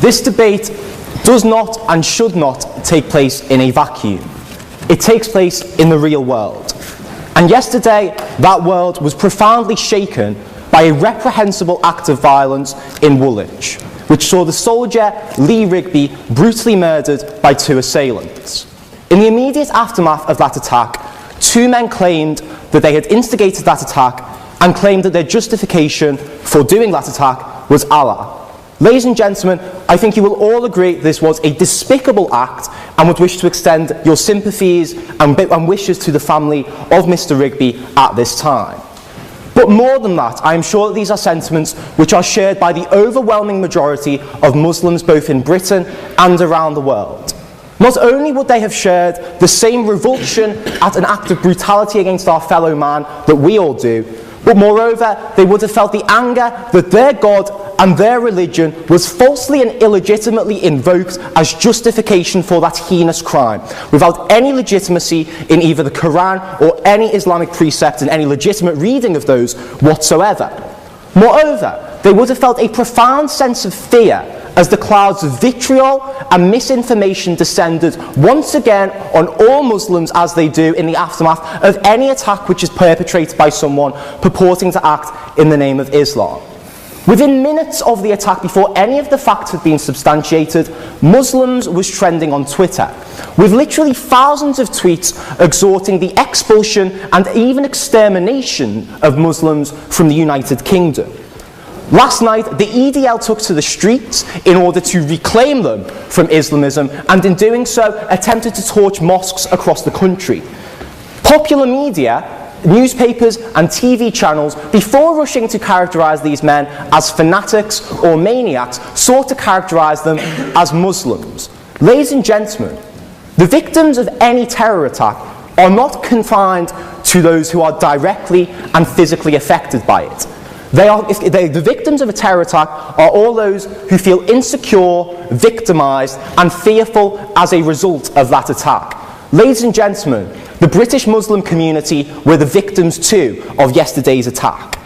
This debate does not and should not take place in a vacuum. It takes place in the real world. And yesterday, that world was profoundly shaken by a reprehensible act of violence in Woolwich, which saw the soldier Lee Rigby brutally murdered by 2 assailants. In the immediate aftermath of that attack, 2 men claimed that they had instigated that attack and claimed that their justification for doing that attack was Allah. Ladies and gentlemen, I think you will all agree this was a despicable act and would wish to extend your sympathies and wishes to the family of Mr. Rigby at this time. But more than that, I am sure that these are sentiments which are shared by the overwhelming majority of Muslims both in Britain and around the world. Not only would they have shared the same revulsion at an act of brutality against our fellow man that we all do, but moreover, they would have felt the anger that their God and their religion was falsely and illegitimately invoked as justification for that heinous crime, without any legitimacy in either the Quran or any Islamic precept and any legitimate reading of those whatsoever. Moreover, they would have felt a profound sense of fear as the clouds of vitriol and misinformation descended once again on all Muslims, as they do in the aftermath of any attack which is perpetrated by someone purporting to act in the name of Islam. Within minutes of the attack, before any of the facts had been substantiated, Muslims was trending on Twitter, with literally thousands of tweets exhorting the expulsion and even extermination of Muslims from the United Kingdom. Last night, the EDL took to the streets in order to reclaim them from Islamism, and in doing so, attempted to torch mosques across the country. Popular media, newspapers and TV channels, before rushing to characterise these men as fanatics or maniacs, sought to characterise them as Muslims. Ladies and gentlemen, the victims of any terror attack are not confined to those who are directly and physically affected by it. The victims of a terror attack are all those who feel insecure, victimised and fearful as a result of that attack. Ladies and gentlemen, the British Muslim community were the victims too of yesterday's attack.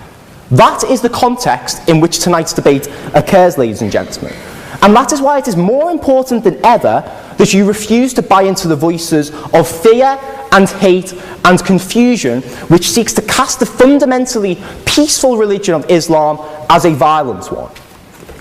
That is the context in which tonight's debate occurs, ladies and gentlemen. And that is why it is more important than ever that you refuse to buy into the voices of fear and hate and confusion which seeks to cast the fundamentally peaceful religion of Islam as a violent one.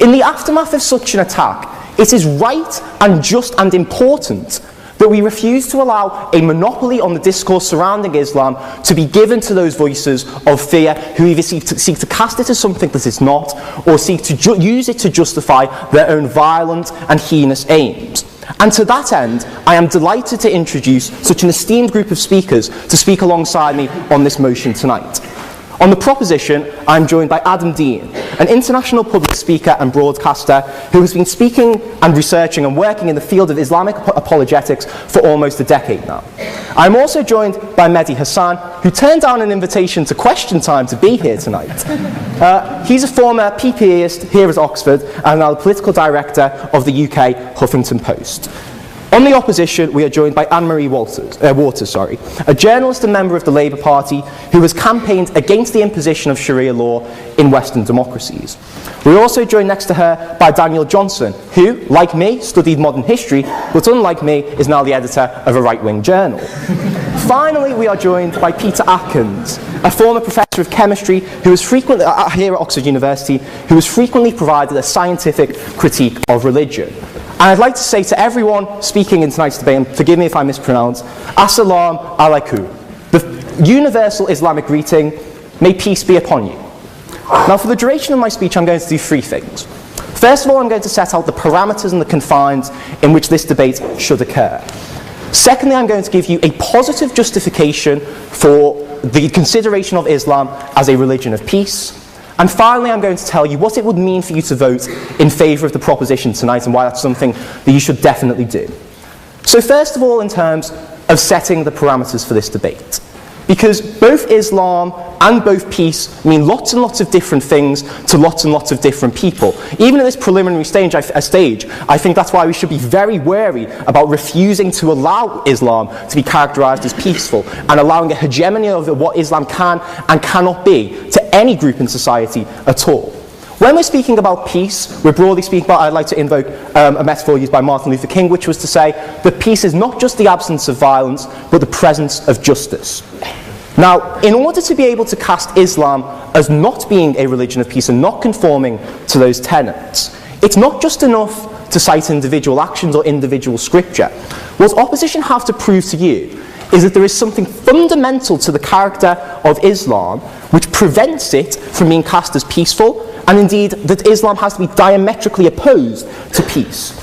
In the aftermath of such an attack, it is right and just and important that we refuse to allow a monopoly on the discourse surrounding Islam to be given to those voices of fear who either seek to cast it as something that it's not, or seek to use it to justify their own violent and heinous aims. And to that end, I am delighted to introduce such an esteemed group of speakers to speak alongside me on this motion tonight. On the proposition, I am joined by Adam Dean, an international public speaker and broadcaster who has been speaking and researching and working in the field of Islamic apologetics for almost a decade now. I am also joined by Mehdi Hassan, who turned down an invitation to Question Time to be here tonight. He's a former PPEist here at Oxford and now the political director of the UK Huffington Post. On the opposition, we are joined by Anne-Marie Waters, a journalist and member of the Labour Party who has campaigned against the imposition of Sharia law in Western democracies. We're also joined next to her by Daniel Johnson, who, like me, studied modern history, but unlike me, is now the editor of a right-wing journal. Finally, we are joined by Peter Atkins, a former professor of chemistry who is frequently, here at Oxford University, who has frequently provided a scientific critique of religion. And I'd like to say to everyone speaking in tonight's debate, and forgive me if I mispronounce, Assalamu alaikum, the universal Islamic greeting, may peace be upon you. Now, for the duration of my speech, I'm going to do 3 things. First of all, I'm going to set out the parameters and the confines in which this debate should occur. Secondly, I'm going to give you a positive justification for the consideration of Islam as a religion of peace. And finally, I'm going to tell you what it would mean for you to vote in favour of the proposition tonight and why that's something that you should definitely do. So first of all, in terms of setting the parameters for this debate. Because both Islam and both peace mean lots and lots of different things to lots and lots of different people. Even at this preliminary stage, I think that's why we should be very wary about refusing to allow Islam to be characterised as peaceful and allowing a hegemony of what Islam can and cannot be to any group in society at all. When we're speaking about peace, we're broadly speaking about, I'd like to invoke a metaphor used by Martin Luther King, which was to say that peace is not just the absence of violence, but the presence of justice. Now, in order to be able to cast Islam as not being a religion of peace and not conforming to those tenets, it's not just enough to cite individual actions or individual scripture. What opposition have to prove to you is that there is something fundamental to the character of Islam which prevents it from being cast as peaceful, and indeed that Islam has to be diametrically opposed to peace.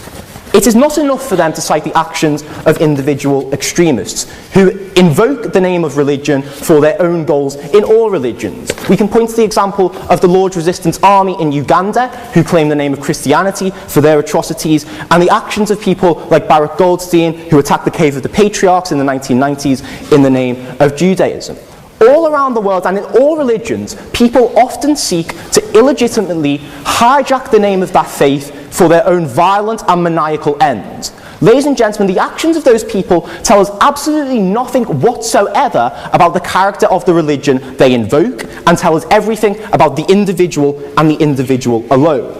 It is not enough for them to cite the actions of individual extremists who invoke the name of religion for their own goals in all religions. We can point to the example of the Lord's Resistance Army in Uganda, who claim the name of Christianity for their atrocities, and the actions of people like Baruch Goldstein, who attacked the Cave of the Patriarchs in the 1990s in the name of Judaism. All around the world and in all religions, people often seek to illegitimately hijack the name of that faith for their own violent and maniacal ends. Ladies and gentlemen, the actions of those people tell us absolutely nothing whatsoever about the character of the religion they invoke, and tell us everything about the individual and the individual alone.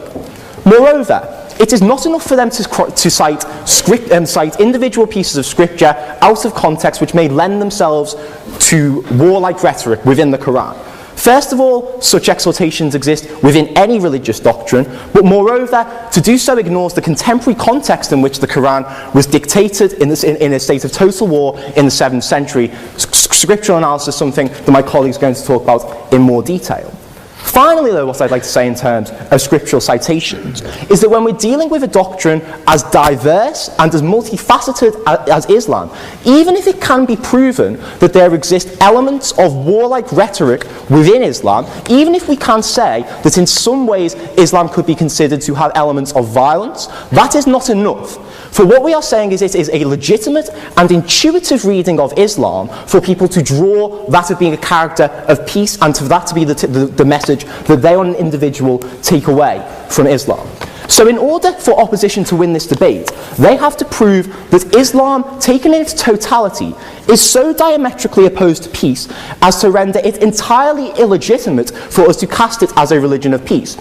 Moreover, it is not enough for them to cite individual pieces of scripture out of context which may lend themselves to warlike rhetoric within the Quran. First of all, such exhortations exist within any religious doctrine, but moreover, to do so ignores the contemporary context in which the Quran was dictated in a state of total war in the 7th century. Scriptural analysis is something that my colleague is going to talk about in more detail. Finally, though, what I'd like to say in terms of scriptural citations is that when we're dealing with a doctrine as diverse and as multifaceted as Islam, even if it can be proven that there exist elements of warlike rhetoric within Islam, even if we can say that in some ways Islam could be considered to have elements of violence, that is not enough. For what we are saying is it is a legitimate and intuitive reading of Islam for people to draw that of being a character of peace, and for that to be the message that they on an individual take away from Islam. So in order for opposition to win this debate, they have to prove that Islam, taken in its totality, is so diametrically opposed to peace as to render it entirely illegitimate for us to cast it as a religion of peace.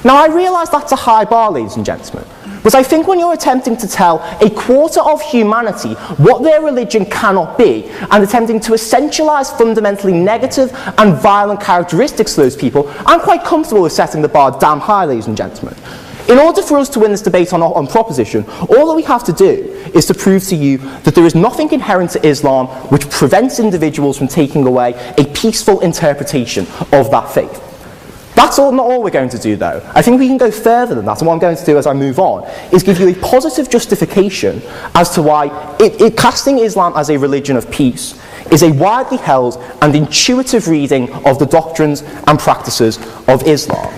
Now, I realise that's a high bar, ladies and gentlemen. But I think when you're attempting to tell a quarter of humanity what their religion cannot be, and attempting to essentialise fundamentally negative and violent characteristics of those people, I'm quite comfortable with setting the bar damn high, ladies and gentlemen. In order for us to win this debate on proposition, all that we have to do is to prove to you that there is nothing inherent to Islam which prevents individuals from taking away a peaceful interpretation of that faith. That's not all we're going to do, though. I think we can go further than that, and what I'm going to do as I move on is give you a positive justification as to why casting Islam as a religion of peace is a widely held and intuitive reading of the doctrines and practices of Islam.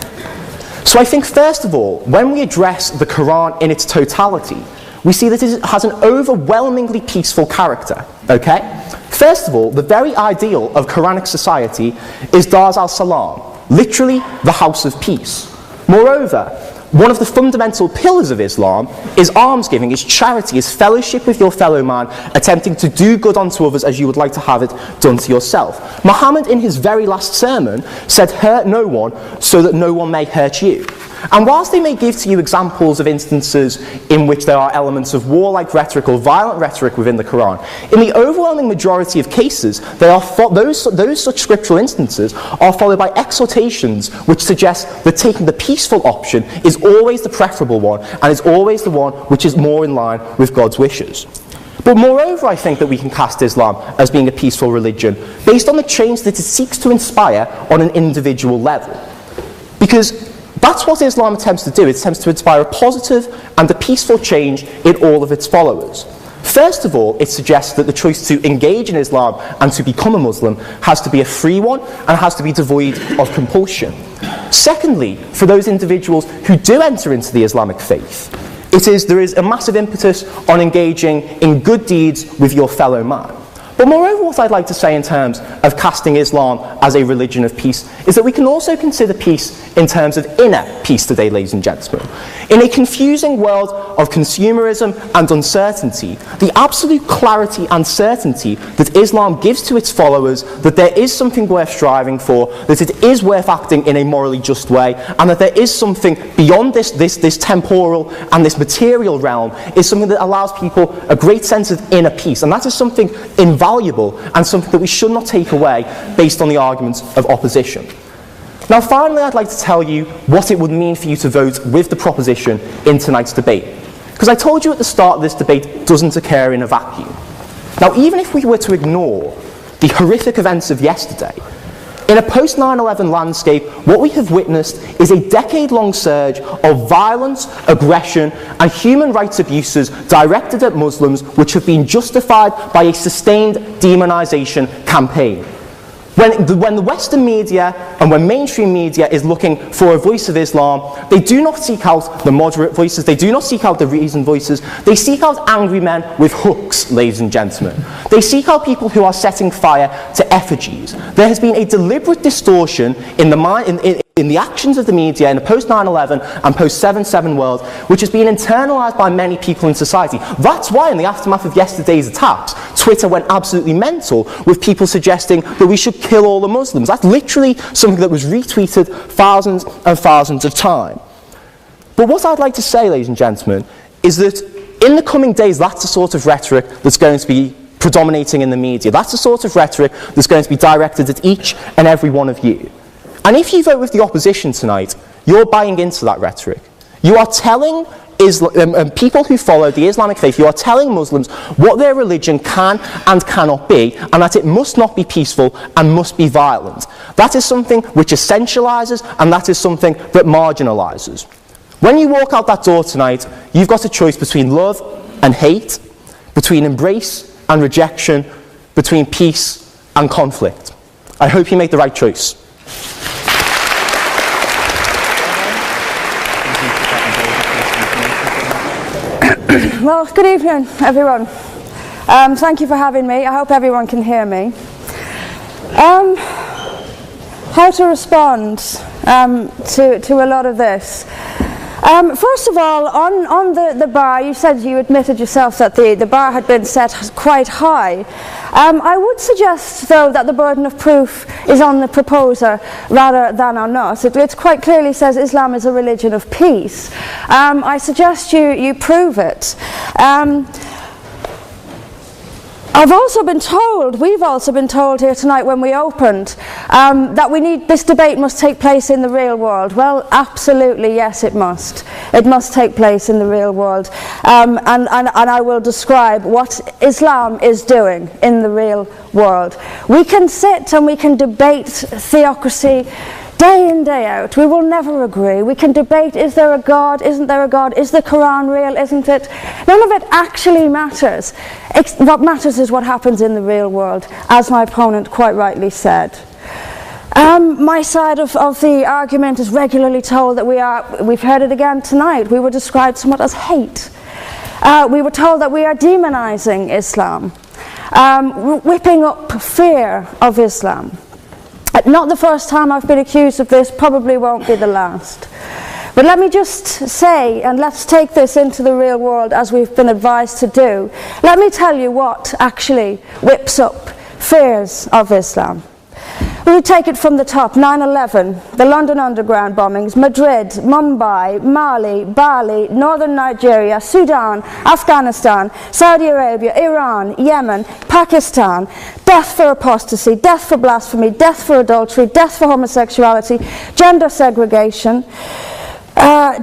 So I think, first of all, when we address the Quran in its totality, we see that it has an overwhelmingly peaceful character, okay? First of all, the very ideal of Quranic society is Dar al-Salam, literally the house of peace. Moreover, one of the fundamental pillars of Islam is almsgiving, is charity, is fellowship with your fellow man, attempting to do good unto others as you would like to have it done to yourself. Muhammad, in his very last sermon, said, "Hurt no one so that no one may hurt you." And whilst they may give to you examples of instances in which there are elements of warlike rhetoric or violent rhetoric within the Quran, in the overwhelming majority of cases, those such scriptural instances are followed by exhortations which suggest that taking the peaceful option is always the preferable one, and is always the one which is more in line with God's wishes. But moreover, I think that we can cast Islam as being a peaceful religion based on the change that it seeks to inspire on an individual level. Because that's what Islam attempts to do. It attempts to inspire a positive and a peaceful change in all of its followers. First of all, it suggests that the choice to engage in Islam and to become a Muslim has to be a free one and has to be devoid of compulsion. Secondly, for those individuals who do enter into the Islamic faith, there is a massive impetus on engaging in good deeds with your fellow man. But moreover, what I'd like to say in terms of casting Islam as a religion of peace is that we can also consider peace in terms of inner peace today, ladies and gentlemen. In a confusing world of consumerism and uncertainty, the absolute clarity and certainty that Islam gives to its followers that there is something worth striving for, that it is worth acting in a morally just way, and that there is something beyond this temporal and this material realm, is something that allows people a great sense of inner peace. And that is something invaluable and something that we should not take away based on the arguments of opposition. Now finally, I'd like to tell you what it would mean for you to vote with the proposition in tonight's debate. Because I told you at the start of this debate doesn't occur in a vacuum. Now even if we were to ignore the horrific events of yesterday, in a post-9/11 landscape, what we have witnessed is a decade-long surge of violence, aggression, and human rights abuses directed at Muslims, which have been justified by a sustained demonization campaign. When the Western media and when mainstream media is looking for a voice of Islam, they do not seek out the moderate voices, they do not seek out the reasoned voices, they seek out angry men with hooks, ladies and gentlemen. They seek out people who are setting fire to effigies. There has been a deliberate distortion in the actions of the media in the post-9/11 and post-7/7 world, which has been internalised by many people in society. That's why in the aftermath of yesterday's attacks, Twitter went absolutely mental with people suggesting that we should kill all the Muslims. That's literally something that was retweeted thousands and thousands of times. But what I'd like to say, ladies and gentlemen, is that in the coming days, that's the sort of rhetoric that's going to be predominating in the media. That's the sort of rhetoric that's going to be directed at each and every one of you. And if you vote with the opposition tonight, you're buying into that rhetoric. You are telling people who follow the Islamic faith, you are telling Muslims what their religion can and cannot be, and that it must not be peaceful and must be violent. That is something which essentializes, and that is something that marginalizes. When you walk out that door tonight, you've got a choice between love and hate, between embrace and rejection, between peace and conflict. I hope you make the right choice. Well, good evening, everyone. Thank you for having me. I hope everyone can hear me. How to respond to a lot of this? First of all, on the bar, you said you admitted yourself that the bar had been set quite high. I would suggest, though, that the burden of proof is on the proposer rather than on us. It quite clearly says Islam is a religion of peace. I suggest you prove it. We've also been told here tonight when we opened that this debate must take place in the real world. Well, absolutely, yes, it must. It must take place in the real world. And I will describe what Islam is doing in the real world. We can sit and we can debate theocracy day in, day out. We will never agree. We can debate, is there a God, isn't there a God, is the Quran real, isn't it? None of it actually matters. What matters is what happens in the real world, as my opponent quite rightly said. My side of the argument is regularly told that we've heard it again tonight, we were described somewhat as hate. We were told that we are demonizing Islam, whipping up fear of Islam. Not the first time I've been accused of this, probably won't be the last. But let me just say, and let's take this into the real world as we've been advised to do. Let me tell you what actually whips up fears of Islam. We take it from the top. 9/11, the London Underground bombings, Madrid, Mumbai, Mali, Bali, northern Nigeria, Sudan, Afghanistan, Saudi Arabia, Iran, Yemen, Pakistan, death for apostasy, death for blasphemy, death for adultery, death for homosexuality, gender segregation,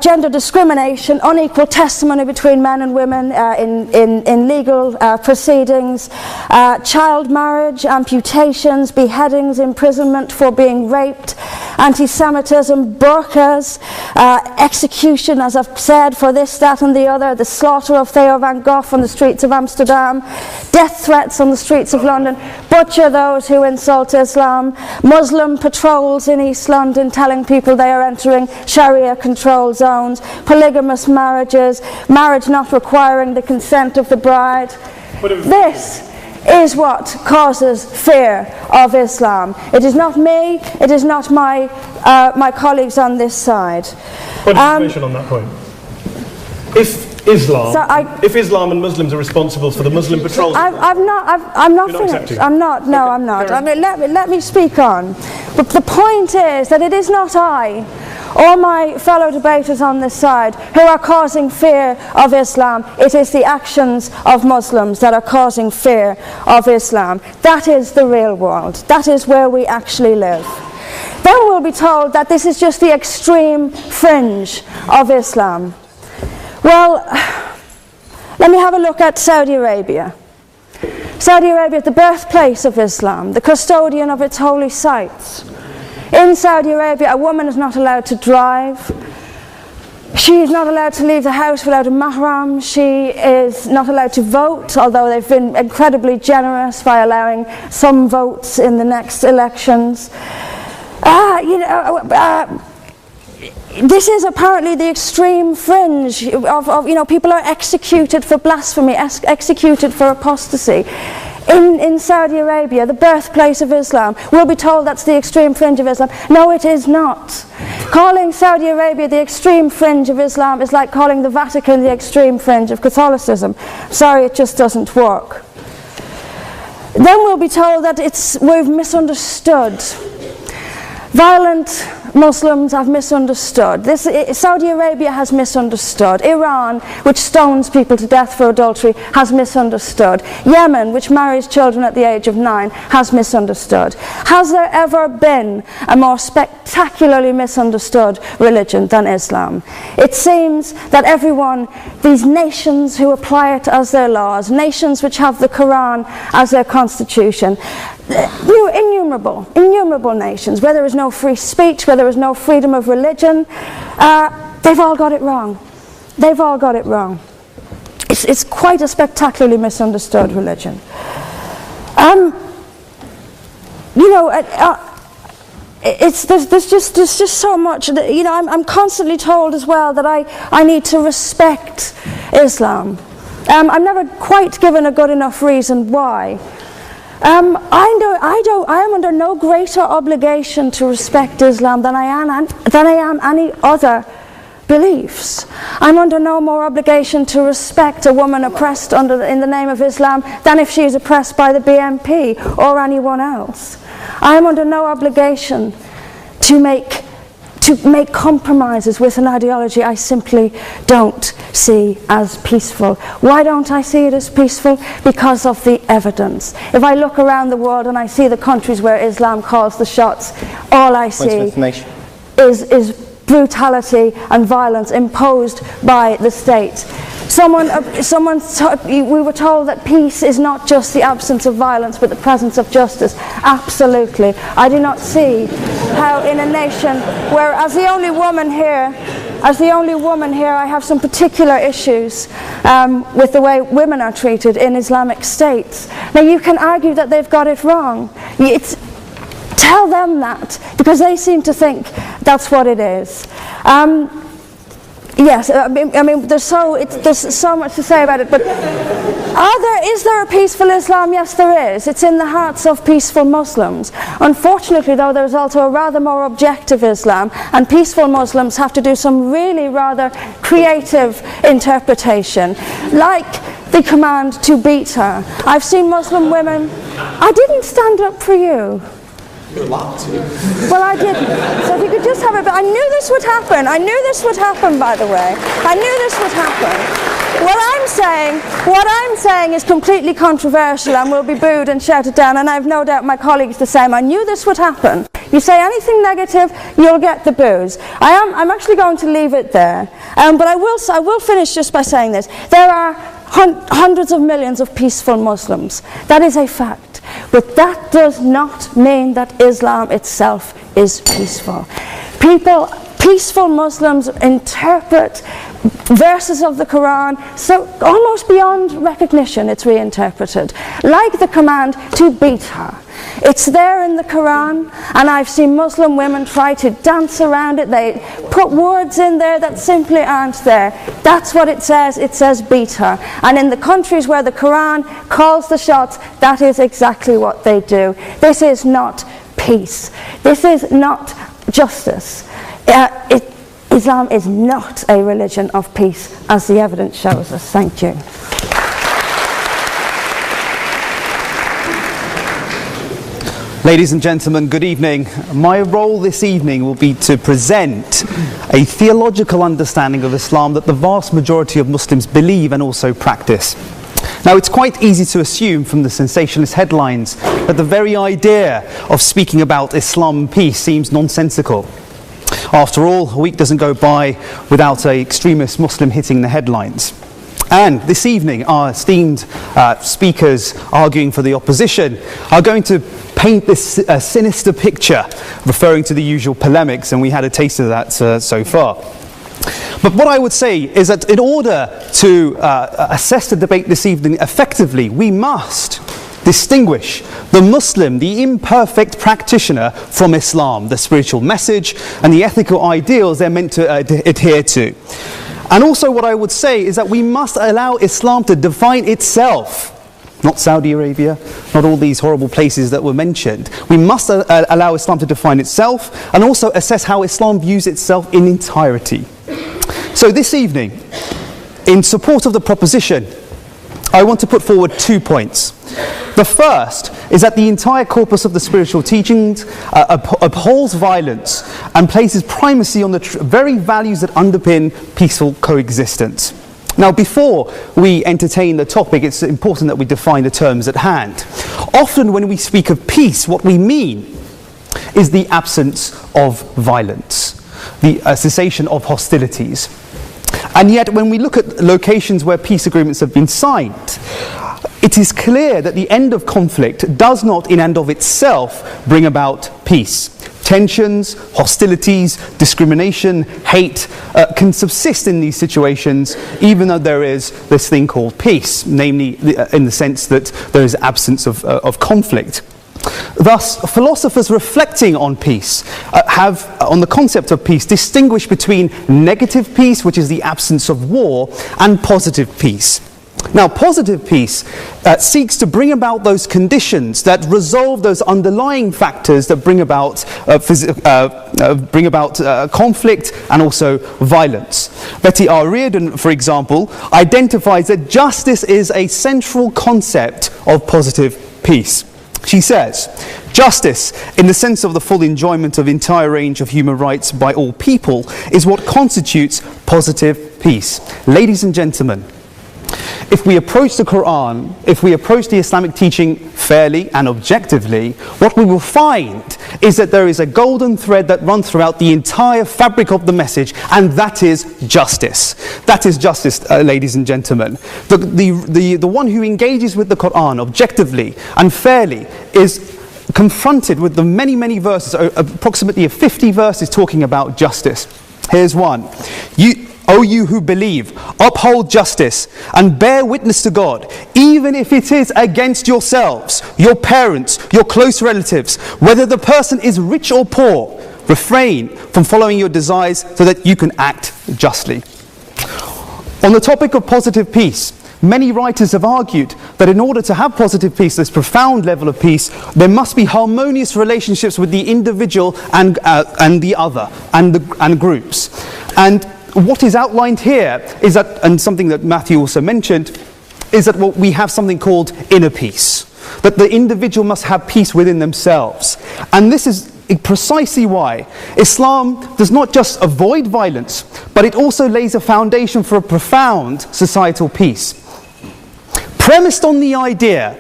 gender discrimination, unequal testimony between men and women in legal proceedings, child marriage, amputations, beheadings, imprisonment for being raped, anti-Semitism, burqas, execution, as I've said, for this, that and the other, the slaughter of Theo van Gogh on the streets of Amsterdam, death threats on the streets of London, butcher those who insult Islam, Muslim patrols in East London telling people they are entering Sharia control zones, polygamous marriages, marriage not requiring the consent of the bride. This is what causes fear of Islam. It is not me, it is not my colleagues on this side. Point of information on that point. If Islam and Muslims are responsible for the Muslim patrols... I'm not finished. I'm not. No, I'm not. I mean, let me speak on. But the point is that it is not I or my fellow debaters on this side who are causing fear of Islam. It is the actions of Muslims that are causing fear of Islam. That is the real world. That is where we actually live. Then we'll be told that this is just the extreme fringe of Islam. Well, let me have a look at Saudi Arabia. Saudi Arabia, the birthplace of Islam, the custodian of its holy sites. In Saudi Arabia, a woman is not allowed to drive. She is not allowed to leave the house without a mahram. She is not allowed to vote, although they've been incredibly generous by allowing some votes in the next elections. This is apparently the extreme fringe of people are executed for blasphemy, executed for apostasy. In Saudi Arabia, the birthplace of Islam, we'll be told that's the extreme fringe of Islam. No, it is not. Calling Saudi Arabia the extreme fringe of Islam is like calling the Vatican the extreme fringe of Catholicism. Sorry, it just doesn't work. Then we'll be told that we've misunderstood. Violent Muslims have misunderstood. Saudi Arabia has misunderstood. Iran, which stones people to death for adultery, has misunderstood. Yemen, which marries children at the age of 9, has misunderstood. Has there ever been a more spectacularly misunderstood religion than Islam? It seems that these nations who apply it as their laws, nations which have the Quran as their constitution, innumerable nations, where there is no free speech, where there is no freedom of religion, they've all got it wrong. They've all got it wrong. It's quite a spectacularly misunderstood religion. There's just so much. I'm constantly told as well that I need to respect Islam. I'm never quite given a good enough reason why. I am under no greater obligation to respect Islam than I am any other beliefs. I'm under no more obligation to respect a woman oppressed in the name of Islam than if she is oppressed by the BNP or anyone else. I am under no obligation to make compromises with an ideology I simply don't see as peaceful. Why don't I see it as peaceful? Because of the evidence. If I look around the world and I see the countries where Islam calls the shots, all I see is brutality and violence imposed by the state. We were told that peace is not just the absence of violence but the presence of justice. Absolutely. I do not see how in a nation where, as the only woman here, I have some particular issues with the way women are treated in Islamic states. Now you can argue that they've got it wrong. Tell them that, because they seem to think that's what it is. Yes, I mean, there's so much to say about it, but is there a peaceful Islam? Yes, there is. It's in the hearts of peaceful Muslims. Unfortunately, though, there's also a rather more objective Islam, and peaceful Muslims have to do some really rather creative interpretation, like the command to beat her. I've seen Muslim women... I didn't stand up for you. You're allowed to. Well, I didn't. So if you could just have it. I knew this would happen. I knew this would happen, by the way. I knew this would happen. What I'm saying is completely controversial and will be booed and shouted down, and I have no doubt my colleagues the same. I knew this would happen. You say anything negative, you'll get the boos. I'm actually going to leave it there. But I will finish just by saying this. There are hundreds of millions of peaceful Muslims. That is a fact. But that does not mean that Islam itself is peaceful. Peaceful Muslims interpret verses of the Quran so almost beyond recognition it's reinterpreted, like the command to beat her. It's there in the Quran, and I've seen Muslim women try to dance around it. They put words in there that simply aren't there. That's what it says beat her. And in the countries where the Quran calls the shots, that is exactly what they do. This is not peace. This is not justice. Islam is not a religion of peace, as the evidence shows us. Thank you. Ladies and gentlemen, good evening. My role this evening will be to present a theological understanding of Islam that the vast majority of Muslims believe and also practice. Now, it's quite easy to assume from the sensationalist headlines that the very idea of speaking about Islam and peace seems nonsensical. After all, a week doesn't go by without an extremist Muslim hitting the headlines. And this evening, our esteemed speakers arguing for the opposition are going to paint this sinister picture, referring to the usual polemics, and we had a taste of that so far. But what I would say is that in order to assess the debate this evening effectively, we must distinguish the Muslim, the imperfect practitioner, from Islam, the spiritual message and the ethical ideals they're meant to adhere to. And also what I would say is that we must allow Islam to define itself. Not Saudi Arabia, not all these horrible places that were mentioned. We must allow Islam to define itself and also assess how Islam views itself in entirety. So this evening, in support of the proposition, I want to put forward 2 points. The first is that the entire corpus of the spiritual teachings upholds violence and places primacy on the very values that underpin peaceful coexistence. Now, before we entertain the topic, it's important that we define the terms at hand. Often when we speak of peace, what we mean is the absence of violence, the cessation of hostilities. And yet, when we look at locations where peace agreements have been signed, it is clear that the end of conflict does not in and of itself bring about peace. Tensions, hostilities, discrimination, hate can subsist in these situations even though there is this thing called peace, namely in the sense that there is absence of conflict. Thus, philosophers reflecting on peace have, on the concept of peace, distinguished between negative peace, which is the absence of war, and positive peace. Now, positive peace seeks to bring about those conditions that resolve those underlying factors that bring about conflict and also violence. Betty R. Reardon, for example, identifies that justice is a central concept of positive peace. She says, justice, in the sense of the full enjoyment of entire range of human rights by all people, is what constitutes positive peace. Ladies and gentlemen, if we approach the Quran, if we approach the Islamic teaching fairly and objectively, what we will find is that there is a golden thread that runs throughout the entire fabric of the message, and that is justice. That is justice, ladies and gentlemen. The one who engages with the Quran objectively and fairly is confronted with the many, many verses, approximately 50 verses talking about justice. Here's one. O you who believe, uphold justice and bear witness to God, even if it is against yourselves, your parents, your close relatives, whether the person is rich or poor. Refrain from following your desires so that you can act justly. On the topic of positive peace, many writers have argued that in order to have positive peace, this profound level of peace, there must be harmonious relationships with the individual and the other, and groups. And what is outlined here is that, and something that Matthew also mentioned, is that we have something called inner peace. That the individual must have peace within themselves. And this is precisely why Islam does not just avoid violence, but it also lays a foundation for a profound societal peace, premised on the idea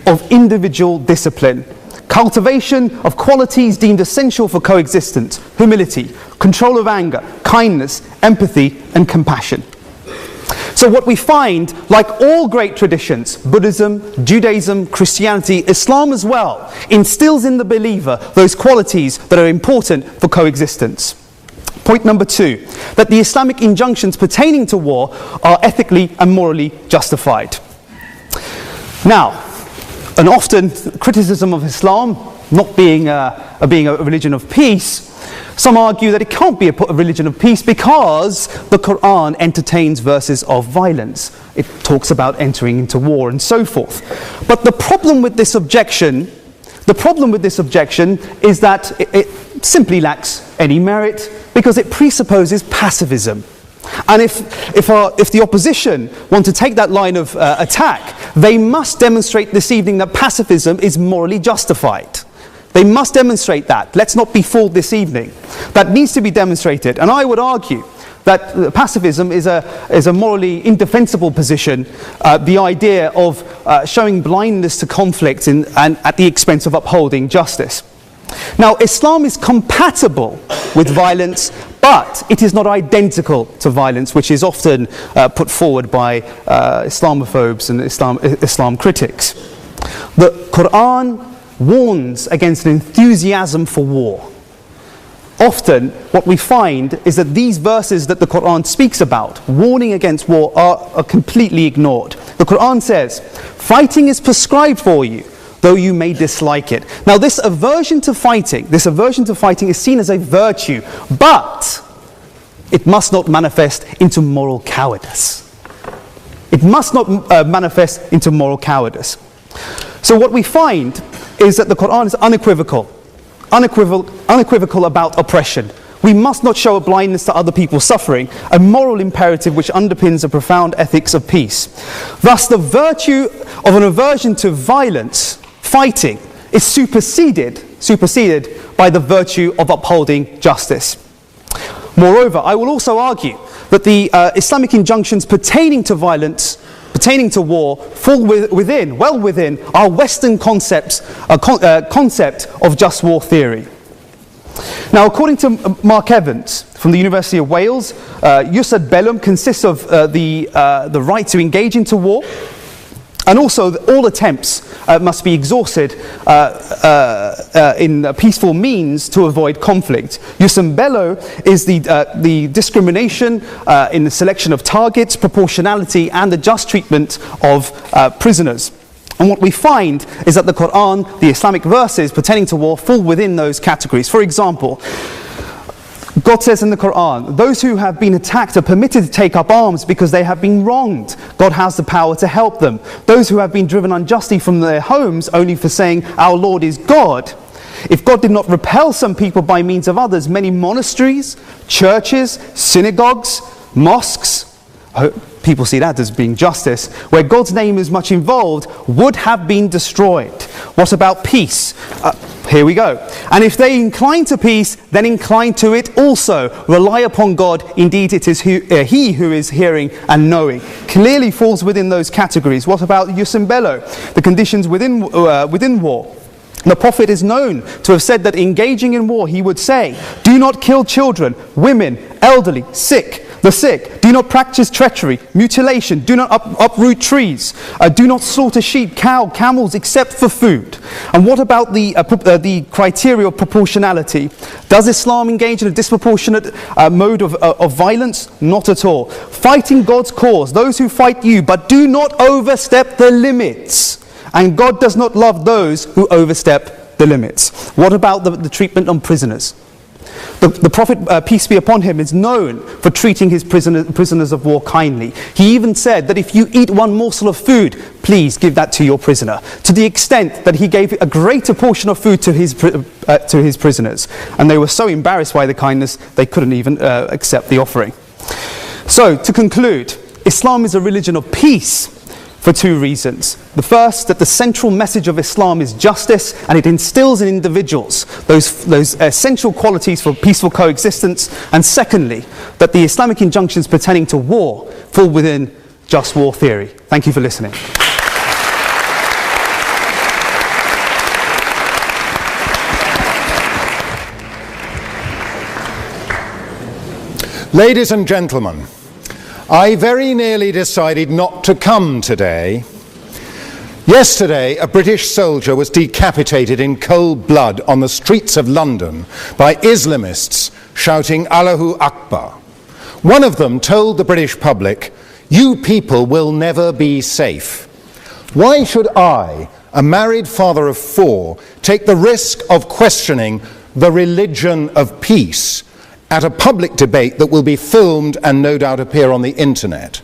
of individual discipline, cultivation of qualities deemed essential for coexistence: humility, control of anger, kindness, empathy, and compassion. So what we find, like all great traditions, Buddhism, Judaism, Christianity, Islam as well, instills in the believer those qualities that are important for coexistence. Point number 2, that the Islamic injunctions pertaining to war are ethically and morally justified. Now, an often criticism of Islam not being a religion of peace, some argue that it can't be a religion of peace because the Quran entertains verses of violence. It talks about entering into war and so forth. But the problem with this objection is that it simply lacks any merit because it presupposes pacifism. And if the opposition want to take that line of attack, they must demonstrate this evening that pacifism is morally justified. They must demonstrate that. Let's not be fooled this evening. That needs to be demonstrated. And I would argue that pacifism is a morally indefensible position, the idea of showing blindness to conflict and at the expense of upholding justice. Now, Islam is compatible with violence, but it is not identical to violence, which is often put forward by Islamophobes and Islam critics. The Quran warns against an enthusiasm for war. Often, what we find is that these verses that the Quran speaks about, warning against war, are completely ignored. The Quran says, fighting is prescribed for you, though you may dislike it. Now, this aversion to fighting is seen as a virtue, but it must not manifest into moral cowardice. It must not manifest into moral cowardice. So what we find is that the Quran is unequivocal about oppression. We must not show a blindness to other people's suffering, a moral imperative which underpins a profound ethics of peace. Thus, the virtue of an aversion to violence, fighting, is superseded by the virtue of upholding justice. Moreover, I will also argue that the Islamic injunctions pertaining to violence, pertaining to war, fall well within our Western concept of just war theory. Now, according to Mark Evans from the University of Wales, jus ad bellum consists of the right to engage into war, and also all attempts must be exhausted in peaceful means to avoid conflict. Jus in bello is the discrimination in the selection of targets, proportionality, and the just treatment of prisoners. And what we find is that the Quran, the Islamic verses pertaining to war, fall within those categories. For example, God says in the Quran, those who have been attacked are permitted to take up arms because they have been wronged. God has the power to help them. Those who have been driven unjustly from their homes only for saying, our Lord is God. If God did not repel some people by means of others, many monasteries, churches, synagogues, mosques, people see that as being justice, where God's name is much involved, would have been destroyed. What about peace? Here we go. And if they incline to peace, then incline to it also. Rely upon God. Indeed, it is He who is hearing and knowing. Clearly falls within those categories. What about jus in bello? The conditions within war. The Prophet is known to have said that engaging in war, he would say, do not kill children, women, elderly, the sick. Do not practice treachery, mutilation. Do not uproot trees. Do not slaughter sheep, camels, except for food. And what about the criteria of proportionality? Does Islam engage in a disproportionate mode of violence? Not at all. Fighting God's cause, those who fight you, but do not overstep the limits. And God does not love those who overstep the limits. What about the treatment on prisoners? The Prophet, peace be upon him, is known for treating his prisoners of war kindly. He even said that if you eat one morsel of food, please give that to your prisoner. To the extent that he gave a greater portion of food to his prisoners. And they were so embarrassed by the kindness, they couldn't even accept the offering. So, to conclude, Islam is a religion of peace, for two reasons. The first, that the central message of Islam is justice, and it instills in individuals those essential qualities for peaceful coexistence. And secondly, that the Islamic injunctions pertaining to war fall within just war theory. Thank you for listening. Ladies and gentlemen, I very nearly decided not to come today Yesterday, a British soldier was decapitated in cold blood on the streets of London by Islamists shouting Allahu Akbar. One of them told the British public, "You people will never be safe." Why should I, a married father of 4, take the risk of questioning the religion of peace at a public debate that will be filmed and no doubt appear on the internet?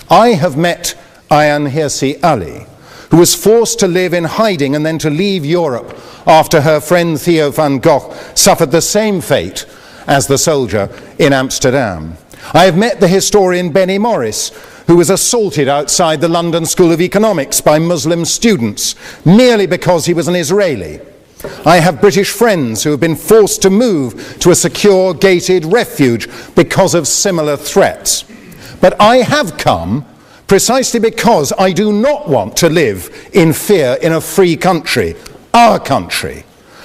I have met Ayaan Hirsi Ali, who was forced to live in hiding and then to leave Europe after her friend Theo van Gogh suffered the same fate as the soldier in Amsterdam. I have met the historian Benny Morris, who was assaulted outside the London School of Economics by Muslim students merely because he was an Israeli. I have British friends who have been forced to move to a secure gated refuge because of similar threats. But I have come precisely because I do not want to live in fear in a free country, our country.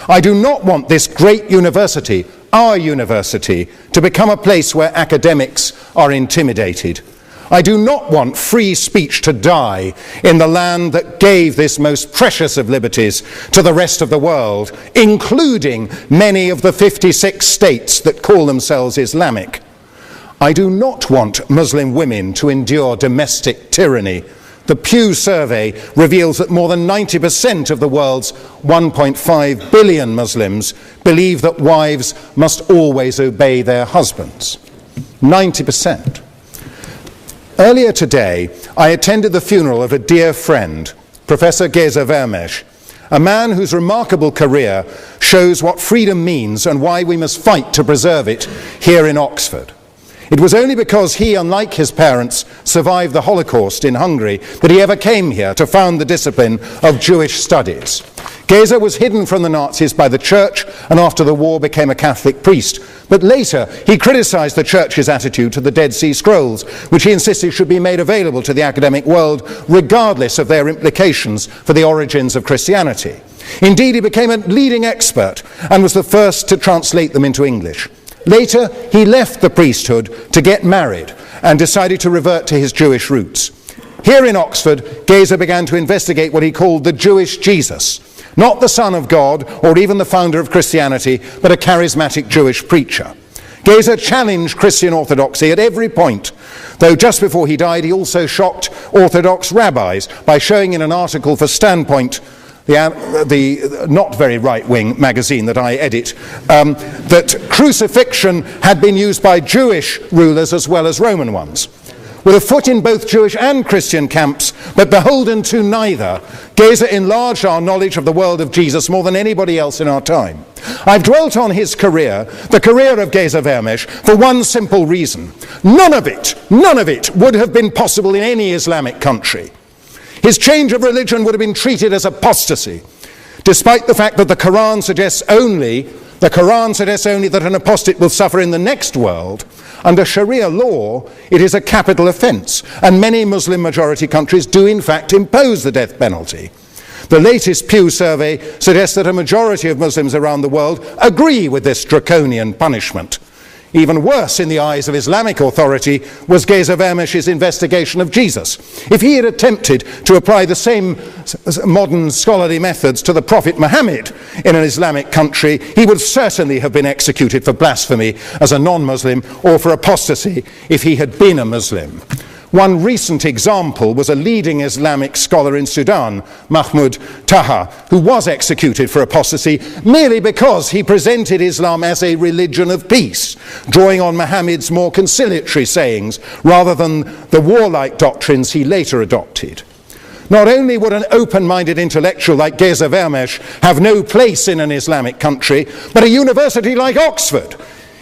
I do not want this great university, our university, to become a place where academics are intimidated. I do not want free speech to die in the land that gave this most precious of liberties to the rest of the world, including many of the 56 states that call themselves Islamic. I do not want Muslim women to endure domestic tyranny. The Pew survey reveals that more than 90% of the world's 1.5 billion Muslims believe that wives must always obey their husbands. 90%. Earlier today, I attended the funeral of a dear friend, Professor Geza Vermes, a man whose remarkable career shows what freedom means and why we must fight to preserve it here in Oxford. It was only because he, unlike his parents, survived the Holocaust in Hungary that he ever came here to found the discipline of Jewish studies. Geza was hidden from the Nazis by the church and after the war became a Catholic priest. But later he criticized the church's attitude to the Dead Sea Scrolls, which he insisted should be made available to the academic world regardless of their implications for the origins of Christianity. Indeed, he became a leading expert and was the first to translate them into English. Later, he left the priesthood to get married and decided to revert to his Jewish roots. Here in Oxford, Geza began to investigate what he called the Jewish Jesus, not the Son of God or even the founder of Christianity, but a charismatic Jewish preacher. Geza challenged Christian orthodoxy at every point, though just before he died he also shocked Orthodox rabbis by showing in an article for Standpoint, the not very right-wing magazine that I edit, that crucifixion had been used by Jewish rulers as well as Roman ones. With a foot in both Jewish and Christian camps, but beholden to neither, Geza enlarged our knowledge of the world of Jesus more than anybody else in our time. I've dwelt on his career, the career of Geza Vermes, for one simple reason. None of it would have been possible in any Islamic country. His change of religion would have been treated as apostasy, despite the fact that the Quran suggests only that an apostate will suffer in the next world. Under Sharia law, it is a capital offence, and many Muslim majority countries do in fact impose the death penalty. The latest Pew survey suggests that a majority of Muslims around the world agree with this draconian punishment. Even worse in the eyes of Islamic authority was Geza Vermes' investigation of Jesus. If he had attempted to apply the same modern scholarly methods to the Prophet Muhammad in an Islamic country, he would certainly have been executed for blasphemy as a non-Muslim or for apostasy if he had been a Muslim. One recent example was a leading Islamic scholar in Sudan, Mahmoud Taha, who was executed for apostasy merely because he presented Islam as a religion of peace, drawing on Muhammad's more conciliatory sayings rather than the warlike doctrines he later adopted. Not only would an open-minded intellectual like Geza Vermes have no place in an Islamic country, but a university like Oxford,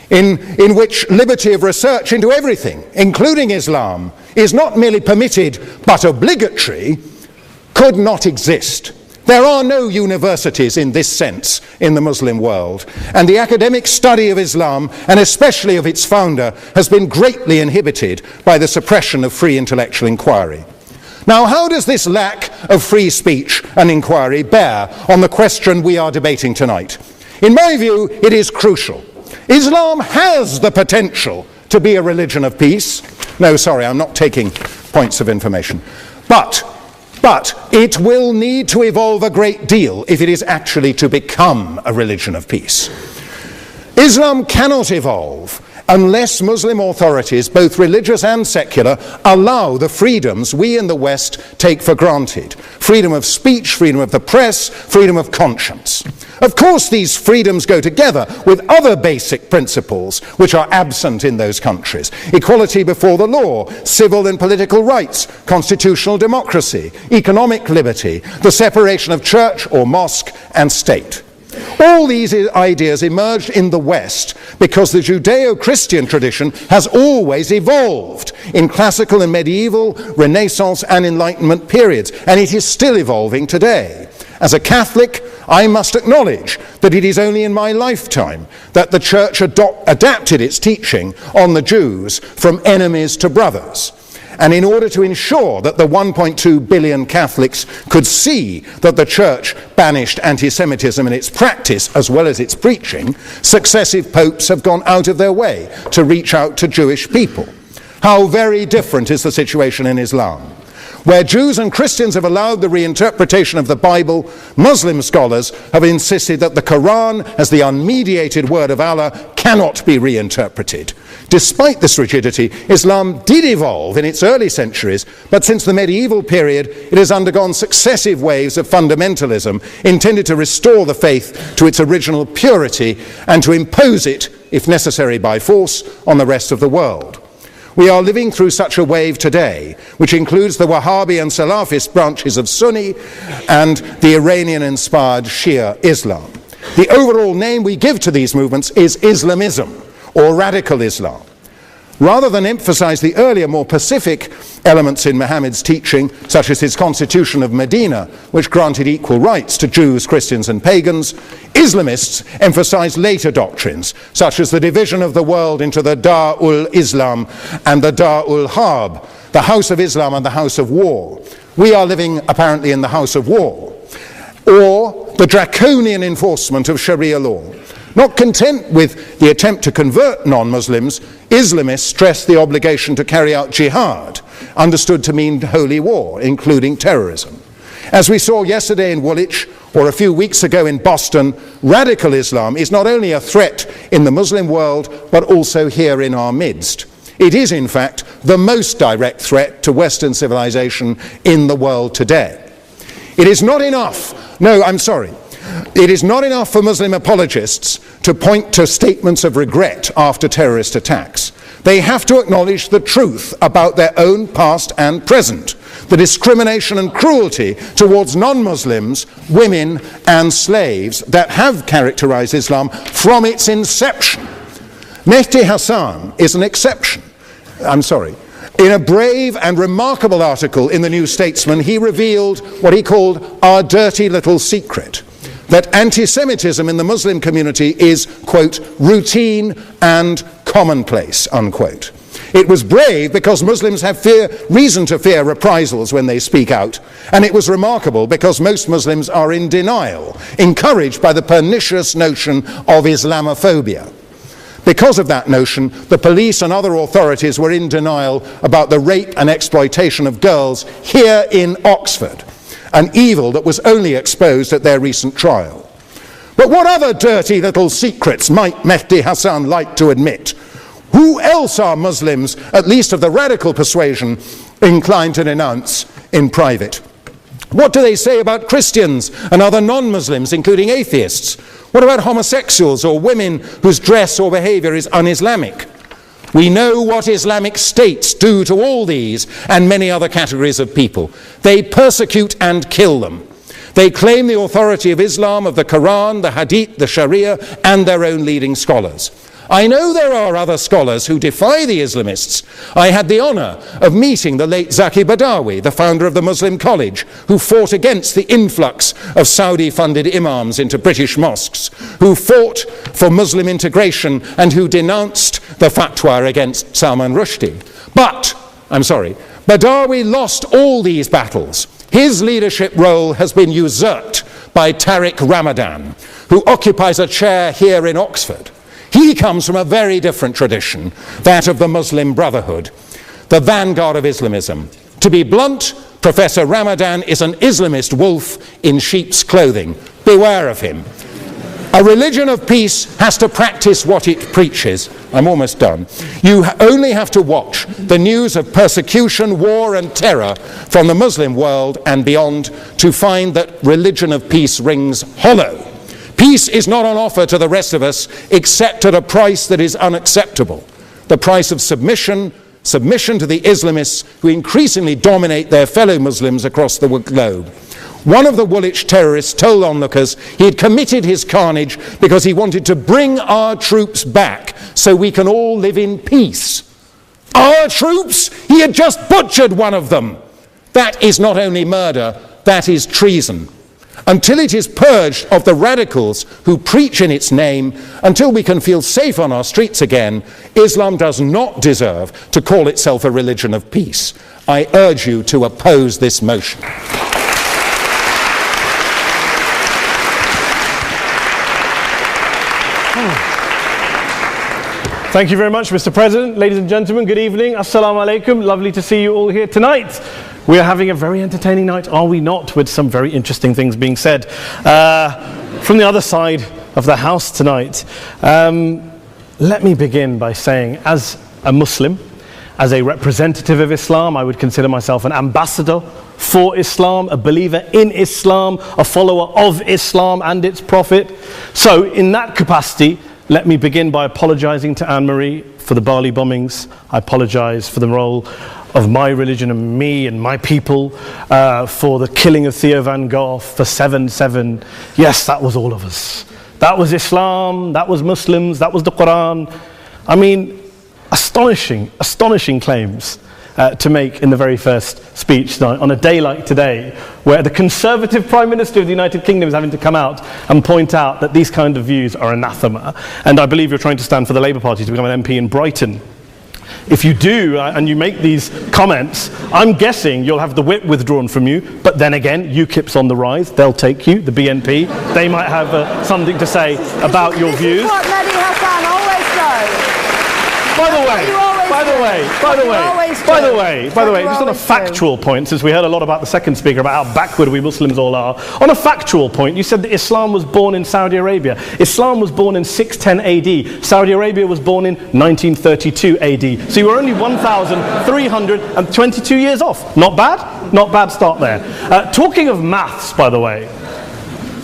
in which liberty of research into everything, including Islam, is not merely permitted but obligatory, could not exist. There are no universities in this sense in the Muslim world, and the academic study of Islam, and especially of its founder, has been greatly inhibited by the suppression of free intellectual inquiry. Now, how does this lack of free speech and inquiry bear on the question we are debating tonight? In my view, it is crucial. Islam has the potential to be a religion of peace. No, sorry, I'm not taking points of information. But But it will need to evolve a great deal if it is actually to become a religion of peace. Islam cannot evolve unless Muslim authorities, both religious and secular, allow the freedoms we in the West take for granted. Freedom of speech, freedom of the press, freedom of conscience. Of course, these freedoms go together with other basic principles which are absent in those countries. Equality before the law, civil and political rights, constitutional democracy, economic liberty, the separation of church or mosque and state. All these ideas emerged in the West because the Judeo-Christian tradition has always evolved in classical and medieval, Renaissance and Enlightenment periods, and it is still evolving today. As a Catholic, I must acknowledge that it is only in my lifetime that the Church adapted its teaching on the Jews from enemies to brothers. And in order to ensure that the 1.2 billion Catholics could see that the Church banished anti-Semitism in its practice as well as its preaching, successive popes have gone out of their way to reach out to Jewish people. How very different is the situation in Islam. Where Jews and Christians have allowed the reinterpretation of the Bible, Muslim scholars have insisted that the Quran, as the unmediated word of Allah, cannot be reinterpreted. Despite this rigidity, Islam did evolve in its early centuries, but since the medieval period, it has undergone successive waves of fundamentalism intended to restore the faith to its original purity and to impose it, if necessary by force, on the rest of the world. We are living through such a wave today, which includes the Wahhabi and Salafist branches of Sunni and the Iranian-inspired Shia Islam. The overall name we give to these movements is Islamism, or radical Islam. Rather than emphasize the earlier, more pacific elements in Muhammad's teaching, such as his Constitution of Medina, which granted equal rights to Jews, Christians and pagans, Islamists emphasize later doctrines, such as the division of the world into the Dar-ul-Islam and the Dar-ul-Harb, the House of Islam and the House of War. We are living apparently in the House of War. Or the draconian enforcement of Sharia law. Not content with the attempt to convert non-Muslims, Islamists stress the obligation to carry out jihad, understood to mean holy war, including terrorism. As we saw yesterday in Woolwich, or a few weeks ago in Boston, radical Islam is not only a threat in the Muslim world, but also here in our midst. It is, in fact, the most direct threat to Western civilization in the world today. It is not enough, it is not enough for Muslim apologists to point to statements of regret after terrorist attacks. They have to acknowledge the truth about their own past and present, the discrimination and cruelty towards non-Muslims, women and slaves that have characterized Islam from its inception. Mehdi Hassan is an exception. In a brave and remarkable article in the New Statesman, he revealed what he called our dirty little secret, that anti-Semitism in the Muslim community is, quote, routine and commonplace, unquote. It was brave because Muslims have reason to fear reprisals when they speak out, and it was remarkable because most Muslims are in denial, encouraged by the pernicious notion of Islamophobia. Because of that notion, the police and other authorities were in denial about the rape and exploitation of girls here in Oxford, an evil that was only exposed at their recent trial. But what other dirty little secrets might Mehdi Hassan like to admit? Who else are Muslims, at least of the radical persuasion, inclined to denounce in private? What do they say about Christians and other non-Muslims, including atheists? What about homosexuals or women whose dress or behavior is un-Islamic? We know what Islamic states do to all these and many other categories of people. They persecute and kill them. They claim the authority of Islam, of the Quran, the Hadith, the Sharia, and their own leading scholars. I know there are other scholars who defy the Islamists. I had the honor of meeting the late Zaki Badawi, the founder of the Muslim College, who fought against the influx of Saudi-funded imams into British mosques, who fought for Muslim integration and who denounced the fatwa against Salman Rushdie. But, Badawi lost all these battles. His leadership role has been usurped by Tariq Ramadan, who occupies a chair here in Oxford. He comes from a very different tradition, that of the Muslim Brotherhood, the vanguard of Islamism. To be blunt, Professor Ramadan is an Islamist wolf in sheep's clothing. Beware of him. A religion of peace has to practice what it preaches. I'm almost done. You only have to watch the news of persecution, war and terror from the Muslim world and beyond to find that religion of peace rings hollow. Peace is not on offer to the rest of us except at a price that is unacceptable. The price of submission to the Islamists who increasingly dominate their fellow Muslims across the globe. One of the Woolwich terrorists told onlookers he had committed his carnage because he wanted to bring our troops back so we can all live in peace. Our troops? He had just butchered one of them. That is not only murder, that is treason. Until it is purged of the radicals who preach in its name, until we can feel safe on our streets again, Islam does not deserve to call itself a religion of peace. I urge you to oppose this motion. Thank you very much, Mr. President. Ladies and gentlemen, good evening. Assalamu alaikum. Lovely to see you all here tonight. We are having a very entertaining night, are we not, with some very interesting things being said from the other side of the house tonight. Let me begin by saying, as a Muslim, as a representative of Islam, I would consider myself an ambassador for Islam, a believer in Islam, a follower of Islam and its Prophet. So in that capacity, let me begin by apologizing to Anne-Marie for the Bali bombings. I apologize for the role of my religion and me and my people, for the killing of Theo van Gogh, for 7/7. Yes, that was all of us. That was Islam, that was Muslims, that was the Quran. I mean, astonishing claims to make in the very first speech tonight, on a day like today, where the Conservative Prime Minister of the United Kingdom is having to come out and point out that these kind of views are anathema. And I believe you're trying to stand for the Labour Party to become an MP in Brighton. If you do, and you make these comments, I'm guessing you'll have the whip withdrawn from you, but then again, UKIP's on the rise, they'll take you, the BNP, they might have something to say about your views. This is what Mehdi Hassan always does. By the way, just on a factual point, since we heard a lot about the second speaker, about how backward we Muslims all are, on a factual point, you said that Islam was born in Saudi Arabia. Islam was born in 610 AD. Saudi Arabia was born in 1932 AD. So you were only 1,322 years off. Not bad? Not bad start there. Talking of maths, by the way,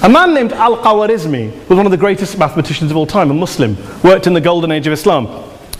a man named Al-Khawarizmi was one of the greatest mathematicians of all time, a Muslim, worked in the golden age of Islam.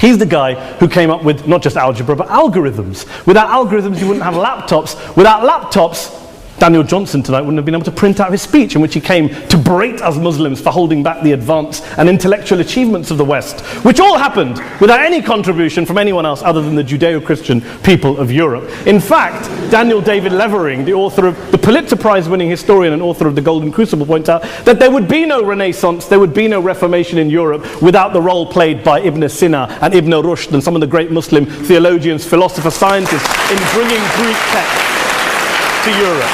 He's the guy who came up with not just algebra, but algorithms. Without algorithms, you wouldn't have laptops. Without laptops, Daniel Johnson tonight wouldn't have been able to print out his speech in which he came to berate us Muslims for holding back the advance and intellectual achievements of the West, which all happened without any contribution from anyone else other than the Judeo-Christian people of Europe. In fact, Daniel David Levering, the author of the Pulitzer Prize-winning historian and author of The Golden Crucible, points out that there would be no Renaissance, there would be no Reformation in Europe without the role played by Ibn Sina and Ibn Rushd and some of the great Muslim theologians, philosophers, scientists in bringing Greek texts to Europe.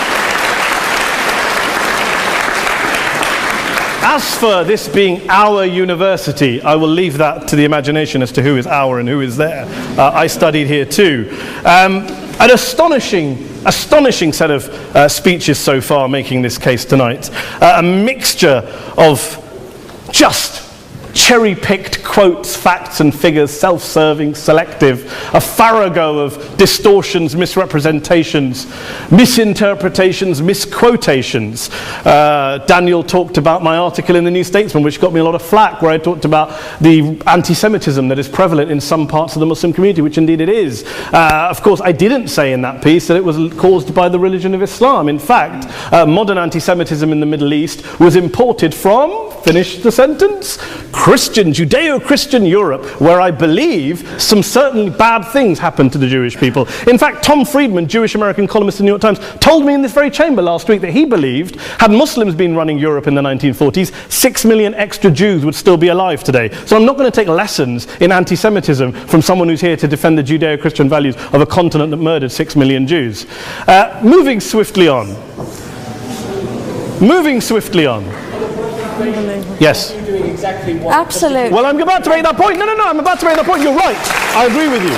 As for this being our university, I will leave that to the imagination as to who is our and who is there. I studied here too. An astonishing set of speeches so far making this case tonight. A mixture of just cherry-picked quotes, facts and figures, self-serving, selective, a farrago of distortions, misrepresentations, misinterpretations, misquotations. Daniel talked about my article in the New Statesman, which got me a lot of flack, where I talked about the anti-Semitism that is prevalent in some parts of the Muslim community, which indeed it is. Of course, I didn't say in that piece that it was caused by the religion of Islam. In fact, modern anti-Semitism in the Middle East was imported from, finish the sentence, Christian, Judeo-Christian Europe, where I believe some certainly bad things happened to the Jewish people. In fact, Tom Friedman, Jewish-American columnist in the New York Times, told me in this very chamber last week that he believed, had Muslims been running Europe in the 1940s, 6 million extra Jews would still be alive today. So I'm not going to take lessons in anti-Semitism from someone who's here to defend the Judeo-Christian values of a continent that murdered 6 million Jews. Moving swiftly on. Yes. Absolutely. Well, I'm about to make that point. No, I'm about to make that point. You're right. I agree with you.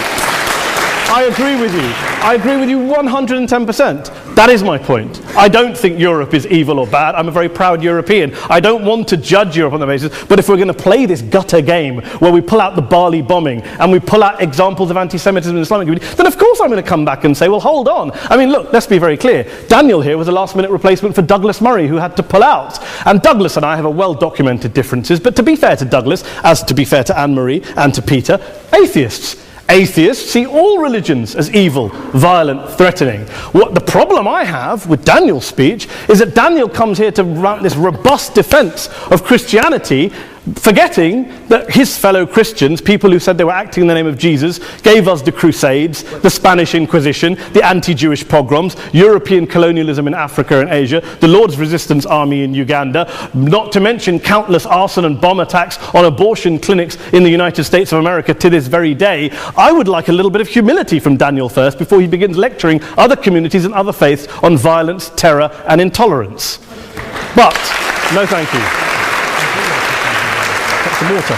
I agree with you. I agree with you 110%. That is my point. I don't think Europe is evil or bad. I'm a very proud European. I don't want to judge Europe on that basis, but if we're going to play this gutter game where we pull out the Bali bombing and we pull out examples of anti-Semitism in the Islamic community, then of course I'm going to come back and say, well, hold on. I mean, look, let's be very clear. Daniel here was a last-minute replacement for Douglas Murray, who had to pull out. And Douglas and I have a well-documented differences, but to be fair to Douglas, as to be fair to Anne-Marie and to Peter, atheists. Atheists see all religions as evil, violent, threatening. What the problem I have with Daniel's speech is that Daniel comes here to run this robust defense of Christianity, forgetting that his fellow Christians, people who said they were acting in the name of Jesus, gave us the Crusades, the Spanish Inquisition, the anti-Jewish pogroms, European colonialism in Africa and Asia, the Lord's Resistance Army in Uganda, not to mention countless arson and bomb attacks on abortion clinics in the United States of America to this very day. I would like a little bit of humility from Daniel first before he begins lecturing other communities and other faiths on violence, terror and intolerance. But, no thank you. Some water.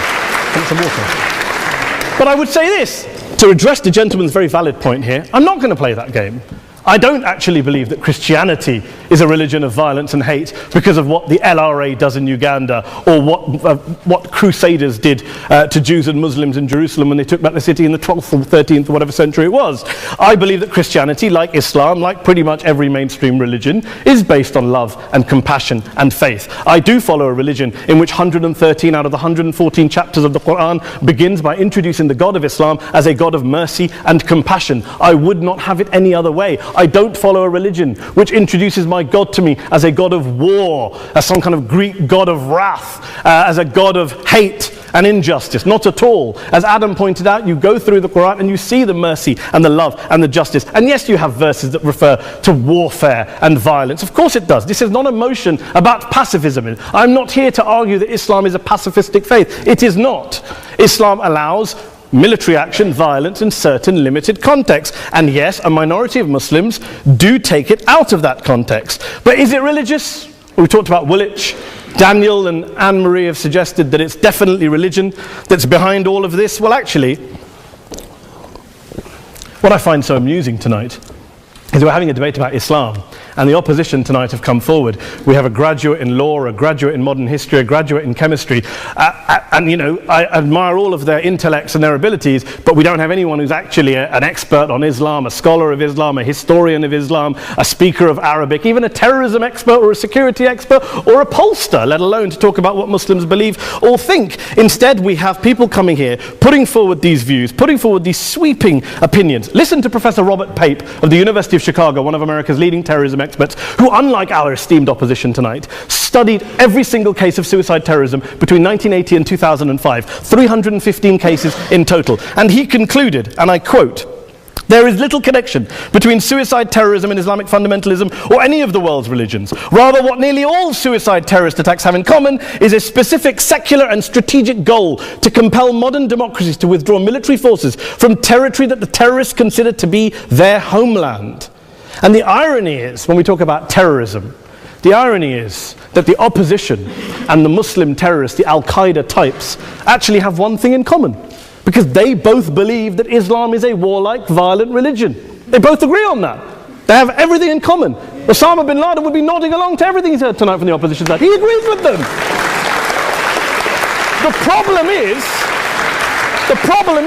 But I would say this, to address the gentleman's very valid point here, I'm not going to play that game. I don't actually believe that Christianity is a religion of violence and hate because of what the LRA does in Uganda or what Crusaders did to Jews and Muslims in Jerusalem when they took back the city in the 12th or 13th or whatever century it was. I believe that Christianity, like Islam, like pretty much every mainstream religion, is based on love and compassion and faith. I do follow a religion in which 113 out of the 114 chapters of the Quran begins by introducing the God of Islam as a God of mercy and compassion. I would not have it any other way. I don't follow a religion which introduces my God to me as a God of war, as some kind of Greek God of wrath, as a God of hate and injustice. Not at all. As Adam pointed out, you go through the Quran and you see the mercy and the love and the justice. And yes, you have verses that refer to warfare and violence. Of course it does. This is not a motion about pacifism. I'm not here to argue that Islam is a pacifistic faith. It is not. Islam allows military action, violence in certain limited contexts. And yes, a minority of Muslims do take it out of that context. But is it religious? We talked about Woolwich. Daniel and Anne-Marie have suggested that it's definitely religion that's behind all of this. Well, actually, what I find so amusing tonight is we're having a debate about Islam, and the opposition tonight have come forward. We have a graduate in law, a graduate in modern history, a graduate in chemistry, and you know, I admire all of their intellects and their abilities, but we don't have anyone who's actually an expert on Islam, a scholar of Islam, a historian of Islam, a speaker of Arabic, even a terrorism expert or a security expert or a pollster, let alone to talk about what Muslims believe or think. Instead, we have people coming here, putting forward these views, putting forward these sweeping opinions. Listen to Professor Robert Pape of the University of Chicago, one of America's leading terrorism experts, who, unlike our esteemed opposition tonight, studied every single case of suicide terrorism between 1980 and 2005, 315 cases in total. And he concluded, and I quote, "There is little connection between suicide terrorism and Islamic fundamentalism or any of the world's religions. Rather, what nearly all suicide terrorist attacks have in common is a specific secular and strategic goal to compel modern democracies to withdraw military forces from territory that the terrorists consider to be their homeland." And the irony is, when we talk about terrorism, the irony is that the opposition and the Muslim terrorists, the Al-Qaeda types, actually have one thing in common. Because they both believe that Islam is a warlike, violent religion. They both agree on that. They have everything in common. Osama bin Laden would be nodding along to everything he's heard tonight from the opposition side. He agrees with them. The problem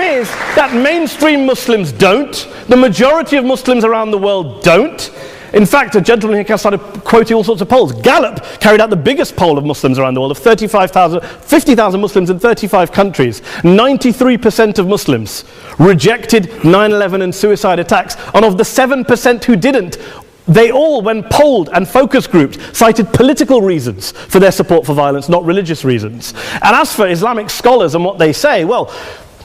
is that mainstream Muslims don't. The majority of Muslims around the world don't. In fact, a gentleman here started quoting all sorts of polls. Gallup carried out the biggest poll of Muslims around the world, of 50,000 Muslims in 35 countries. 93% of Muslims rejected 9/11 and suicide attacks, and of the 7% who didn't, they all, when polled and focus grouped, cited political reasons for their support for violence, not religious reasons. And as for Islamic scholars and what they say, well,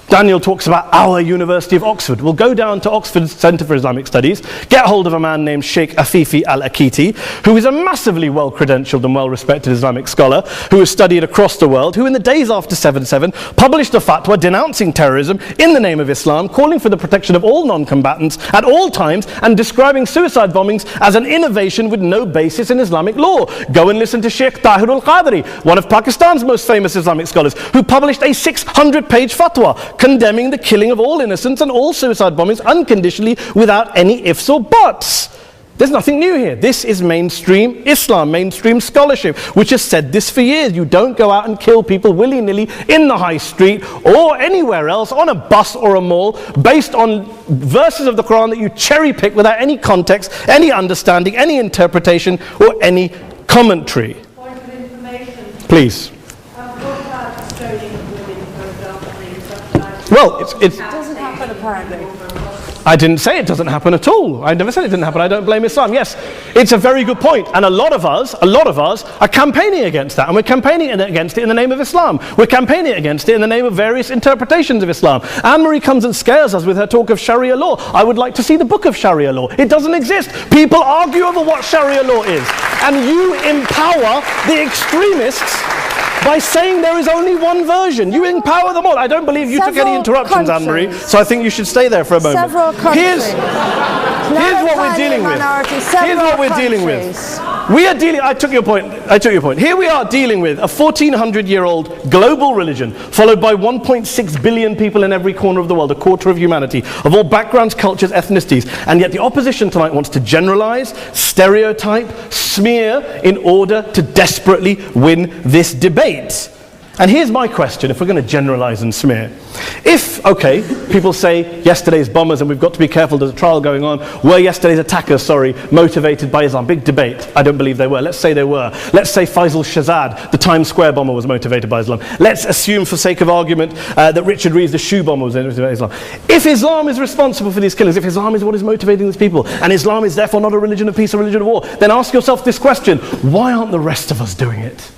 Daniel talks about our University of Oxford. We'll go down to Oxford's Centre for Islamic Studies, get hold of a man named Sheikh Afifi al-Akiti, who is a massively well-credentialed and well-respected Islamic scholar, who has studied across the world, who in the days after 7/7 published a fatwa denouncing terrorism in the name of Islam, calling for the protection of all non-combatants at all times, and describing suicide bombings as an innovation with no basis in Islamic law. Go and listen to Sheikh Tahir al-Qadri, one of Pakistan's most famous Islamic scholars, who published a 600-page fatwa condemning the killing of all innocents and all suicide bombings unconditionally without any ifs or buts. There's nothing new here. This is mainstream Islam, mainstream scholarship, which has said this for years. You don't go out and kill people willy-nilly in the high street or anywhere else, on a bus or a mall, based on verses of the Quran that you cherry-pick without any context, any understanding, any interpretation, or any commentary. Point of information. Please. What about stoning of women, for example, Well, It doesn't happen apparently. I didn't say it doesn't happen at all. I never said it didn't happen. I don't blame Islam. Yes, it's a very good point. And a lot of us are campaigning against that. And we're campaigning against it in the name of Islam. We're campaigning against it in the name of various interpretations of Islam. Anne-Marie comes and scares us with her talk of Sharia law. I would like to see the book of Sharia law. It doesn't exist. People argue over what Sharia law is. And you empower the extremists by saying there is only one version. You empower them all. I don't believe you took any interruptions, Anne-Marie, so I think you should stay there for a moment. Several countries. Here's what we're dealing with. Here's what we're dealing with. I took your point. Here we are dealing with a 1400-year-old global religion followed by 1.6 billion people in every corner of the world, a quarter of humanity, of all backgrounds, cultures, ethnicities. And yet the opposition tonight wants to generalize, stereotype, smear in order to desperately win this debate. And here's my question, if we're going to generalize and smear. If, okay, people say yesterday's bombers, and we've got to be careful, there's a trial going on, were yesterday's attackers, motivated by Islam? Big debate. I don't believe they were. Let's say they were. Let's say Faisal Shahzad, the Times Square bomber, was motivated by Islam. Let's assume, for sake of argument, that Richard Reeves, the shoe bomber, was motivated by Islam. If Islam is responsible for these killings, if Islam is what is motivating these people, and Islam is therefore not a religion of peace, a religion of war, then ask yourself this question: why aren't the rest of us doing it?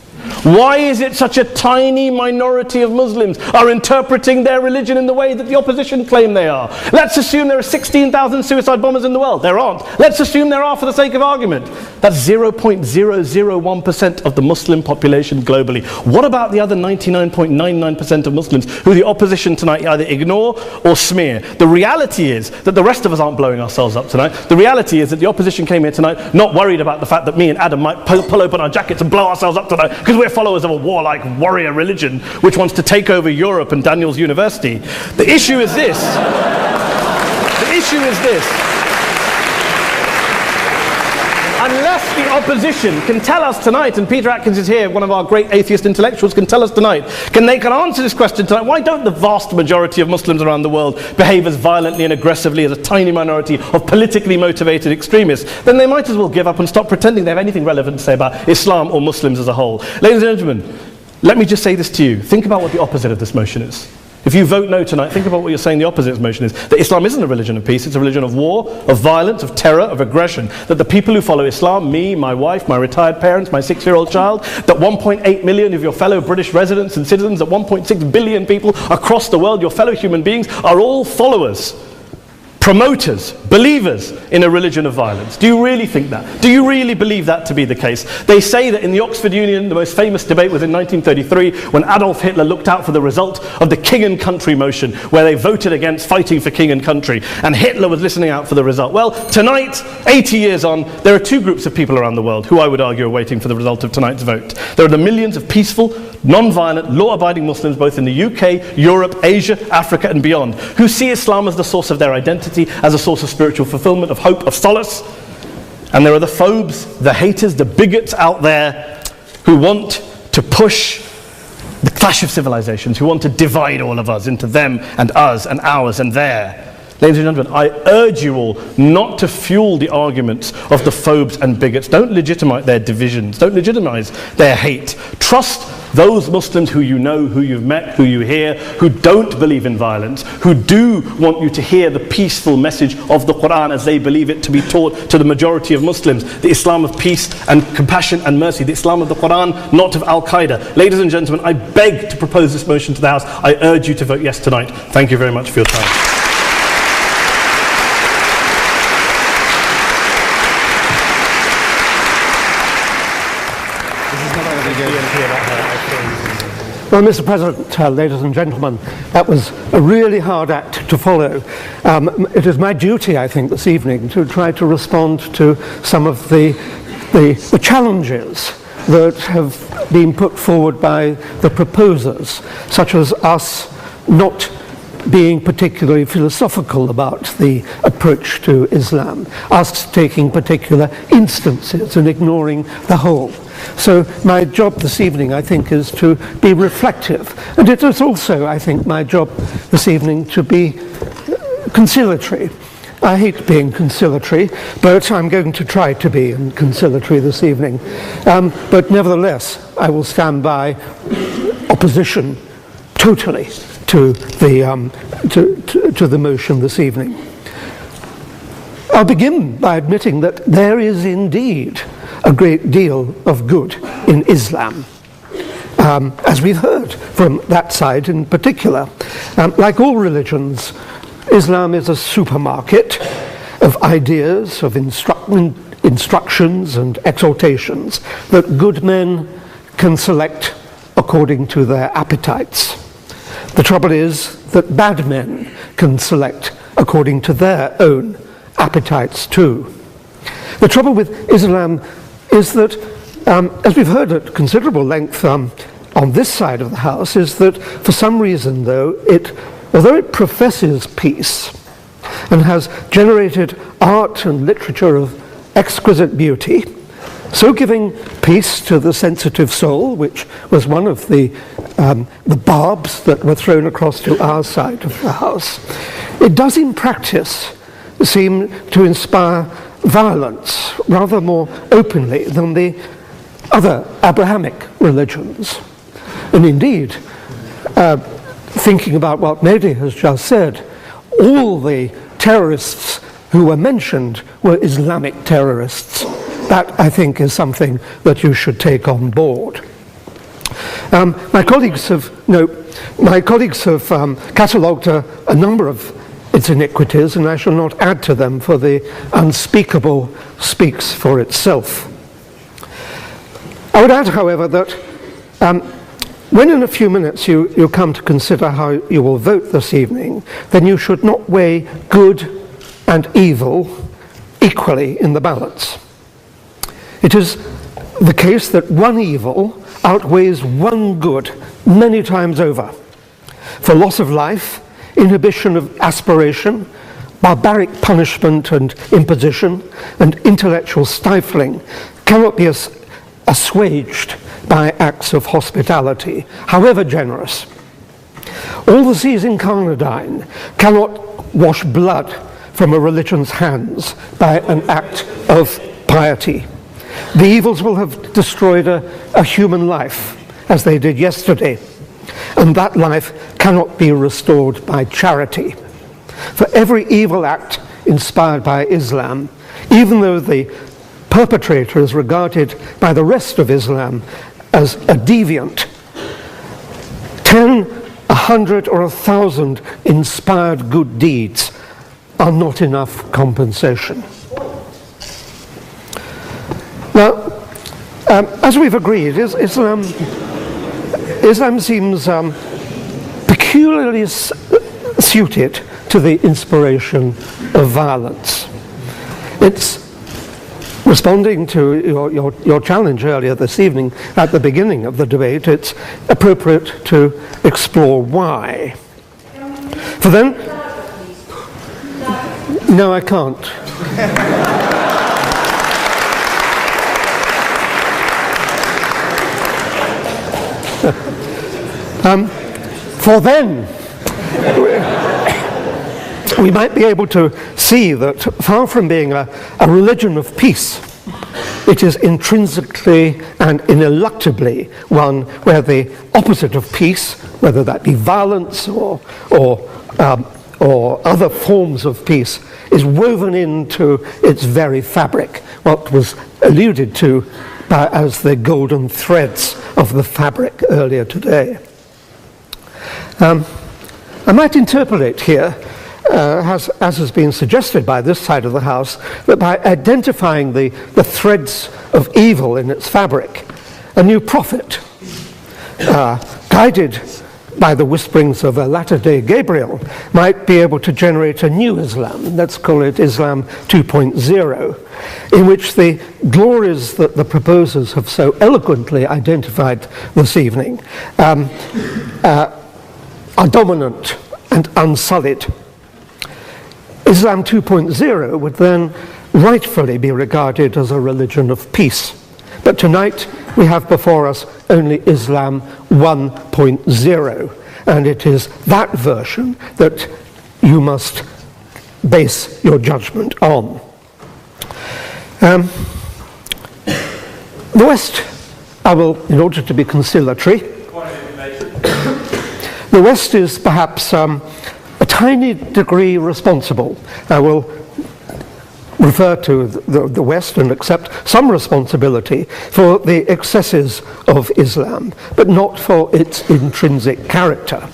Why is it such a tiny minority of Muslims are interpreting their religion in the way that the opposition claim they are? Let's assume there are 16,000 suicide bombers in the world. There aren't. Let's assume there are for the sake of argument. That's 0.001% of the Muslim population globally. What about the other 99.99% of Muslims who the opposition tonight either ignore or smear? The reality is that the rest of us aren't blowing ourselves up tonight. The reality is that the opposition came here tonight not worried about the fact that me and Adam might pull open our jackets and blow ourselves up tonight because we're followers of a warlike warrior religion which wants to take over Europe and Daniel's university. The issue is this. Unless the opposition can tell us tonight, and Peter Atkins is here, one of our great atheist intellectuals, can tell us tonight, can answer this question tonight: why don't the vast majority of Muslims around the world behave as violently and aggressively as a tiny minority of politically motivated extremists? Then they might as well give up and stop pretending they have anything relevant to say about Islam or Muslims as a whole. Ladies and gentlemen, let me just say this to you. Think about what the opposite of this motion is. If you vote no tonight, think about what you're saying the opposite of this motion is. That Islam isn't a religion of peace, it's a religion of war, of violence, of terror, of aggression. That the people who follow Islam, me, my wife, my retired parents, my 6-year-old child, that 1.8 million of your fellow British residents and citizens, that 1.6 billion people across the world, your fellow human beings, are all followers, promoters, believers in a religion of violence. Do you really think that? Do you really believe that to be the case? They say that in the Oxford Union, the most famous debate was in 1933 when Adolf Hitler looked out for the result of the King and Country motion, where they voted against fighting for King and Country, and Hitler was listening out for the result. Well, tonight, 80 years on, there are two groups of people around the world who I would argue are waiting for the result of tonight's vote. There are the millions of peaceful, non-violent, law-abiding Muslims both in the UK, Europe, Asia, Africa and beyond, who see Islam as the source of their identity, as a source of spiritual fulfillment, of hope, of solace. And there are the phobes, the haters, the bigots out there who want to push the clash of civilizations, who want to divide all of us into them and us and ours and their. Ladies and gentlemen, I urge you all not to fuel the arguments of the phobes and bigots. Don't legitimize their divisions. Don't legitimize their hate. Trust those Muslims who you know, who you've met, who you hear, who don't believe in violence, who do want you to hear the peaceful message of the Quran as they believe it to be taught to the majority of Muslims, the Islam of peace and compassion and mercy, the Islam of the Quran, not of Al-Qaeda. Ladies and gentlemen, I beg to propose this motion to the House. I urge you to vote yes tonight. Thank you very much for your time. Well, Mr. President, ladies and gentlemen, that was a really hard act to follow. It is my duty, I think, this evening to try to respond to some of the challenges that have been put forward by the proposers, such as us not being particularly philosophical about the approach to Islam, us taking particular instances and ignoring the whole. So my job this evening, I think, is to be reflective. And it is also, I think, my job this evening to be conciliatory. I hate being conciliatory, but I'm going to try to be conciliatory this evening. But nevertheless, I will stand by opposition totally to the motion this evening. I'll begin by admitting that there is indeed a great deal of good in Islam, as we've heard from that side in particular. Like all religions, Islam is a supermarket of ideas, of instructions and exhortations that good men can select according to their appetites. The trouble is that bad men can select according to their own appetites too. The trouble with Islam is that, as we've heard at considerable length on this side of the house, is that for some reason, though, although it professes peace and has generated art and literature of exquisite beauty, so giving peace to the sensitive soul, which was one of the barbs that were thrown across to our side of the house, it does in practice seem to inspire violence rather more openly than the other Abrahamic religions. And indeed, thinking about what Mehdi has just said, all the terrorists who were mentioned were Islamic terrorists. That, I think, is something that you should take on board. My colleagues have catalogued a number of its iniquities, and I shall not add to them, for the unspeakable speaks for itself. I would add, however, that when in a few minutes you come to consider how you will vote this evening, then you should not weigh good and evil equally in the balance. It is the case that one evil outweighs one good many times over. For loss of life, inhibition of aspiration, barbaric punishment and imposition, and intellectual stifling cannot be assuaged by acts of hospitality, however generous. All the seas in Carnadine cannot wash blood from a religion's hands by an act of piety. The evils will have destroyed a human life, as they did yesterday, and that life cannot be restored by charity. For every evil act inspired by Islam, even though the perpetrator is regarded by the rest of Islam as a deviant, 10, 100, or 1,000 inspired good deeds are not enough compensation. Now, as we've agreed, Islam seems peculiarly suited to the inspiration of violence. It's responding to your challenge earlier this evening at the beginning of the debate. It's appropriate to explore why. For then, no, I can't. For then, we might be able to see that far from being a religion of peace, it is intrinsically and ineluctably one where the opposite of peace, whether that be violence or other forms of peace, is woven into its very fabric, what was alluded to as the golden threads of the fabric earlier today. I might interpolate here, as has been suggested by this side of the House, that by identifying the threads of evil in its fabric, a new prophet, guided by the whisperings of a latter-day Gabriel, might be able to generate a new Islam, let's call it Islam 2.0, in which the glories that the proposers have so eloquently identified this evening are dominant and unsullied. Islam 2.0 would then rightfully be regarded as a religion of peace. But tonight we have before us only Islam 1.0, and it is that version that you must base your judgment on. The West, I will, in order to be conciliatory, the West is perhaps a tiny degree responsible. I will refer to the West and accept some responsibility for the excesses of Islam, but not for its intrinsic character.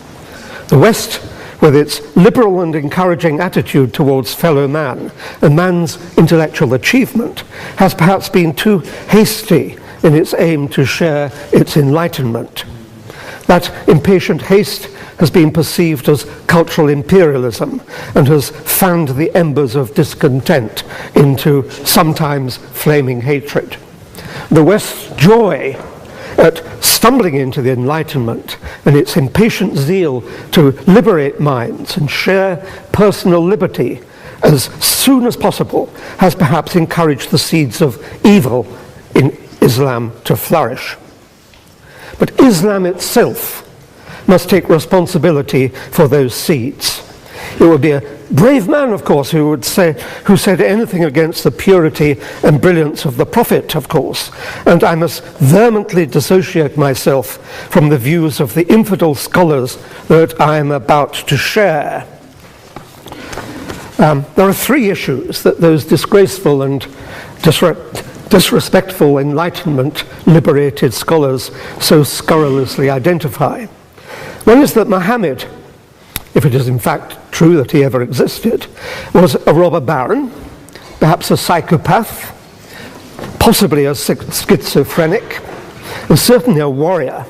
The West, with its liberal and encouraging attitude towards fellow man and man's intellectual achievement, has perhaps been too hasty in its aim to share its enlightenment. That impatient haste has been perceived as cultural imperialism and has fanned the embers of discontent into sometimes flaming hatred. The West's joy at stumbling into the Enlightenment and its impatient zeal to liberate minds and share personal liberty as soon as possible has perhaps encouraged the seeds of evil in Islam to flourish. But Islam itself must take responsibility for those seeds. It would be a brave man, of course, who said anything against the purity and brilliance of the Prophet, of course, and I must vehemently dissociate myself from the views of the infidel scholars that I am about to share. There are three issues that those disgraceful and disrespectful Enlightenment liberated scholars so scurrilously identify. One is that Muhammad, if it is in fact true that he ever existed, was a robber baron, perhaps a psychopath, possibly a schizophrenic, and certainly a warrior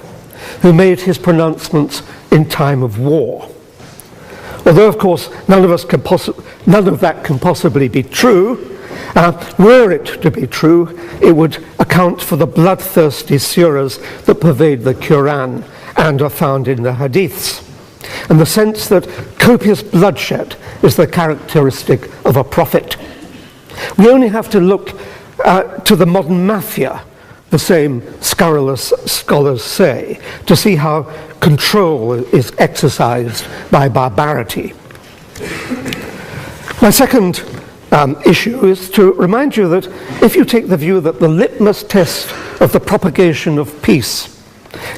who made his pronouncements in time of war. Although, of course, none of that can possibly be true, were it to be true, it would account for the bloodthirsty surahs that pervade the Quran and are found in the Hadiths, and the sense that copious bloodshed is the characteristic of a prophet. We only have to look to the modern mafia, the same scurrilous scholars say, to see how control is exercised by barbarity. My second issue is to remind you that if you take the view that the litmus test of the propagation of peace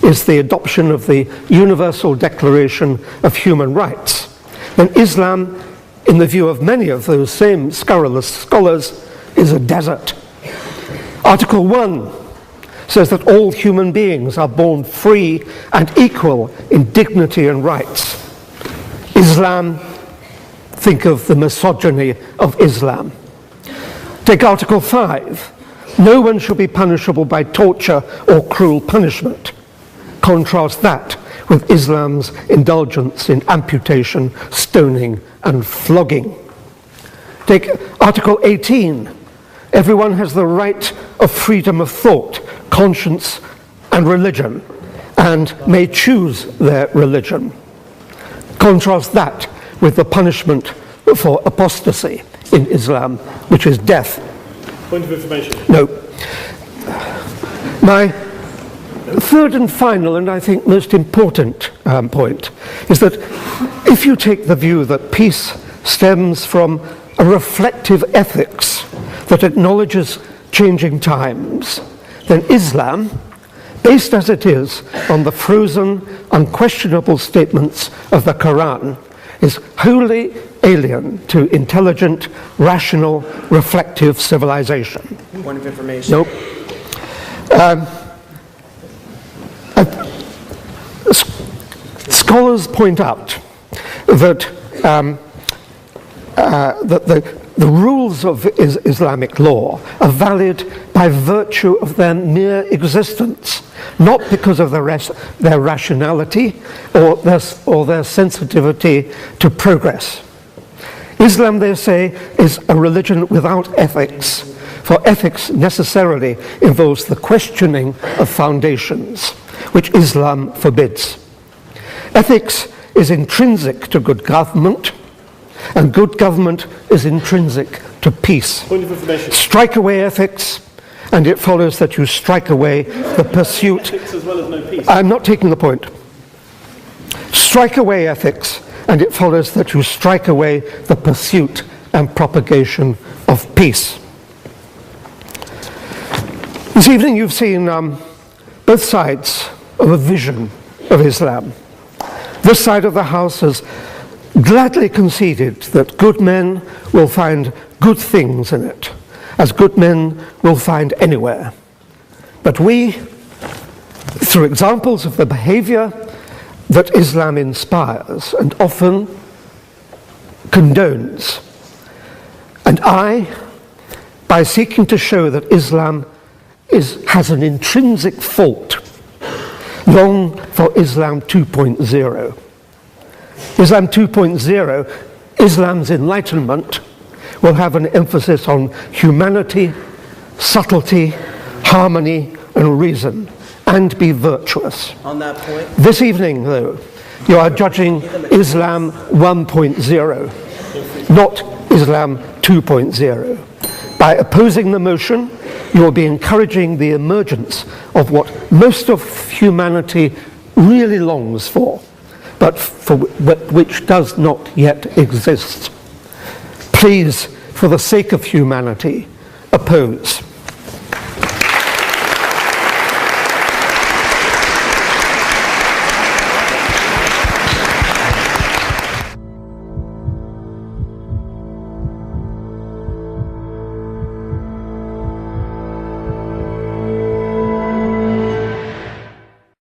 is the adoption of the Universal Declaration of Human Rights, then Islam, in the view of many of those same scurrilous scholars, is a desert. Article 1 says that all human beings are born free and equal in dignity and rights. Islam, think of the misogyny of Islam. Take Article 5. No one shall be punishable by torture or cruel punishment. Contrast that with Islam's indulgence in amputation, stoning, and flogging. Take Article 18. Everyone has the right of freedom of thought, conscience, and religion, and may choose their religion. Contrast that with the punishment for apostasy in Islam, which is death. Point of information. No. My third and final, and I think most important point, is that if you take the view that peace stems from a reflective ethics that acknowledges changing times, then Islam, based as it is on the frozen, unquestionable statements of the Quran, is wholly alien to intelligent, rational, reflective civilization. Point of information. Nope. Scholars point out that the rules of Islamic law are valid by virtue of their mere existence, not because of their rationality or their sensitivity to progress. Islam, they say, is a religion without ethics, for ethics necessarily involves the questioning of foundations, which Islam forbids. Ethics is intrinsic to good government, and good government is intrinsic to peace. Point of information. Strike away ethics, and it follows that you strike away the pursuit. Ethics as well as no peace. I'm not taking the point. Strike away ethics, and it follows that you strike away the pursuit and propagation of peace. This evening you've seen both sides of a vision of Islam. This side of the House has gladly conceded that good men will find good things in it, as good men will find anywhere. But we, through examples of the behavior that Islam inspires and often condones, and by seeking to show that Islam has an intrinsic fault, long for Islam 2.0. Islam 2.0, Islam's enlightenment, will have an emphasis on humanity, subtlety, harmony, and reason, and be virtuous. On that point, This evening, though, you are judging Islam 1.0, not Islam 2.0. By opposing the motion, you will be encouraging the emergence of what most of humanity really longs for, but for which does not yet exist. Please, for the sake of humanity, oppose.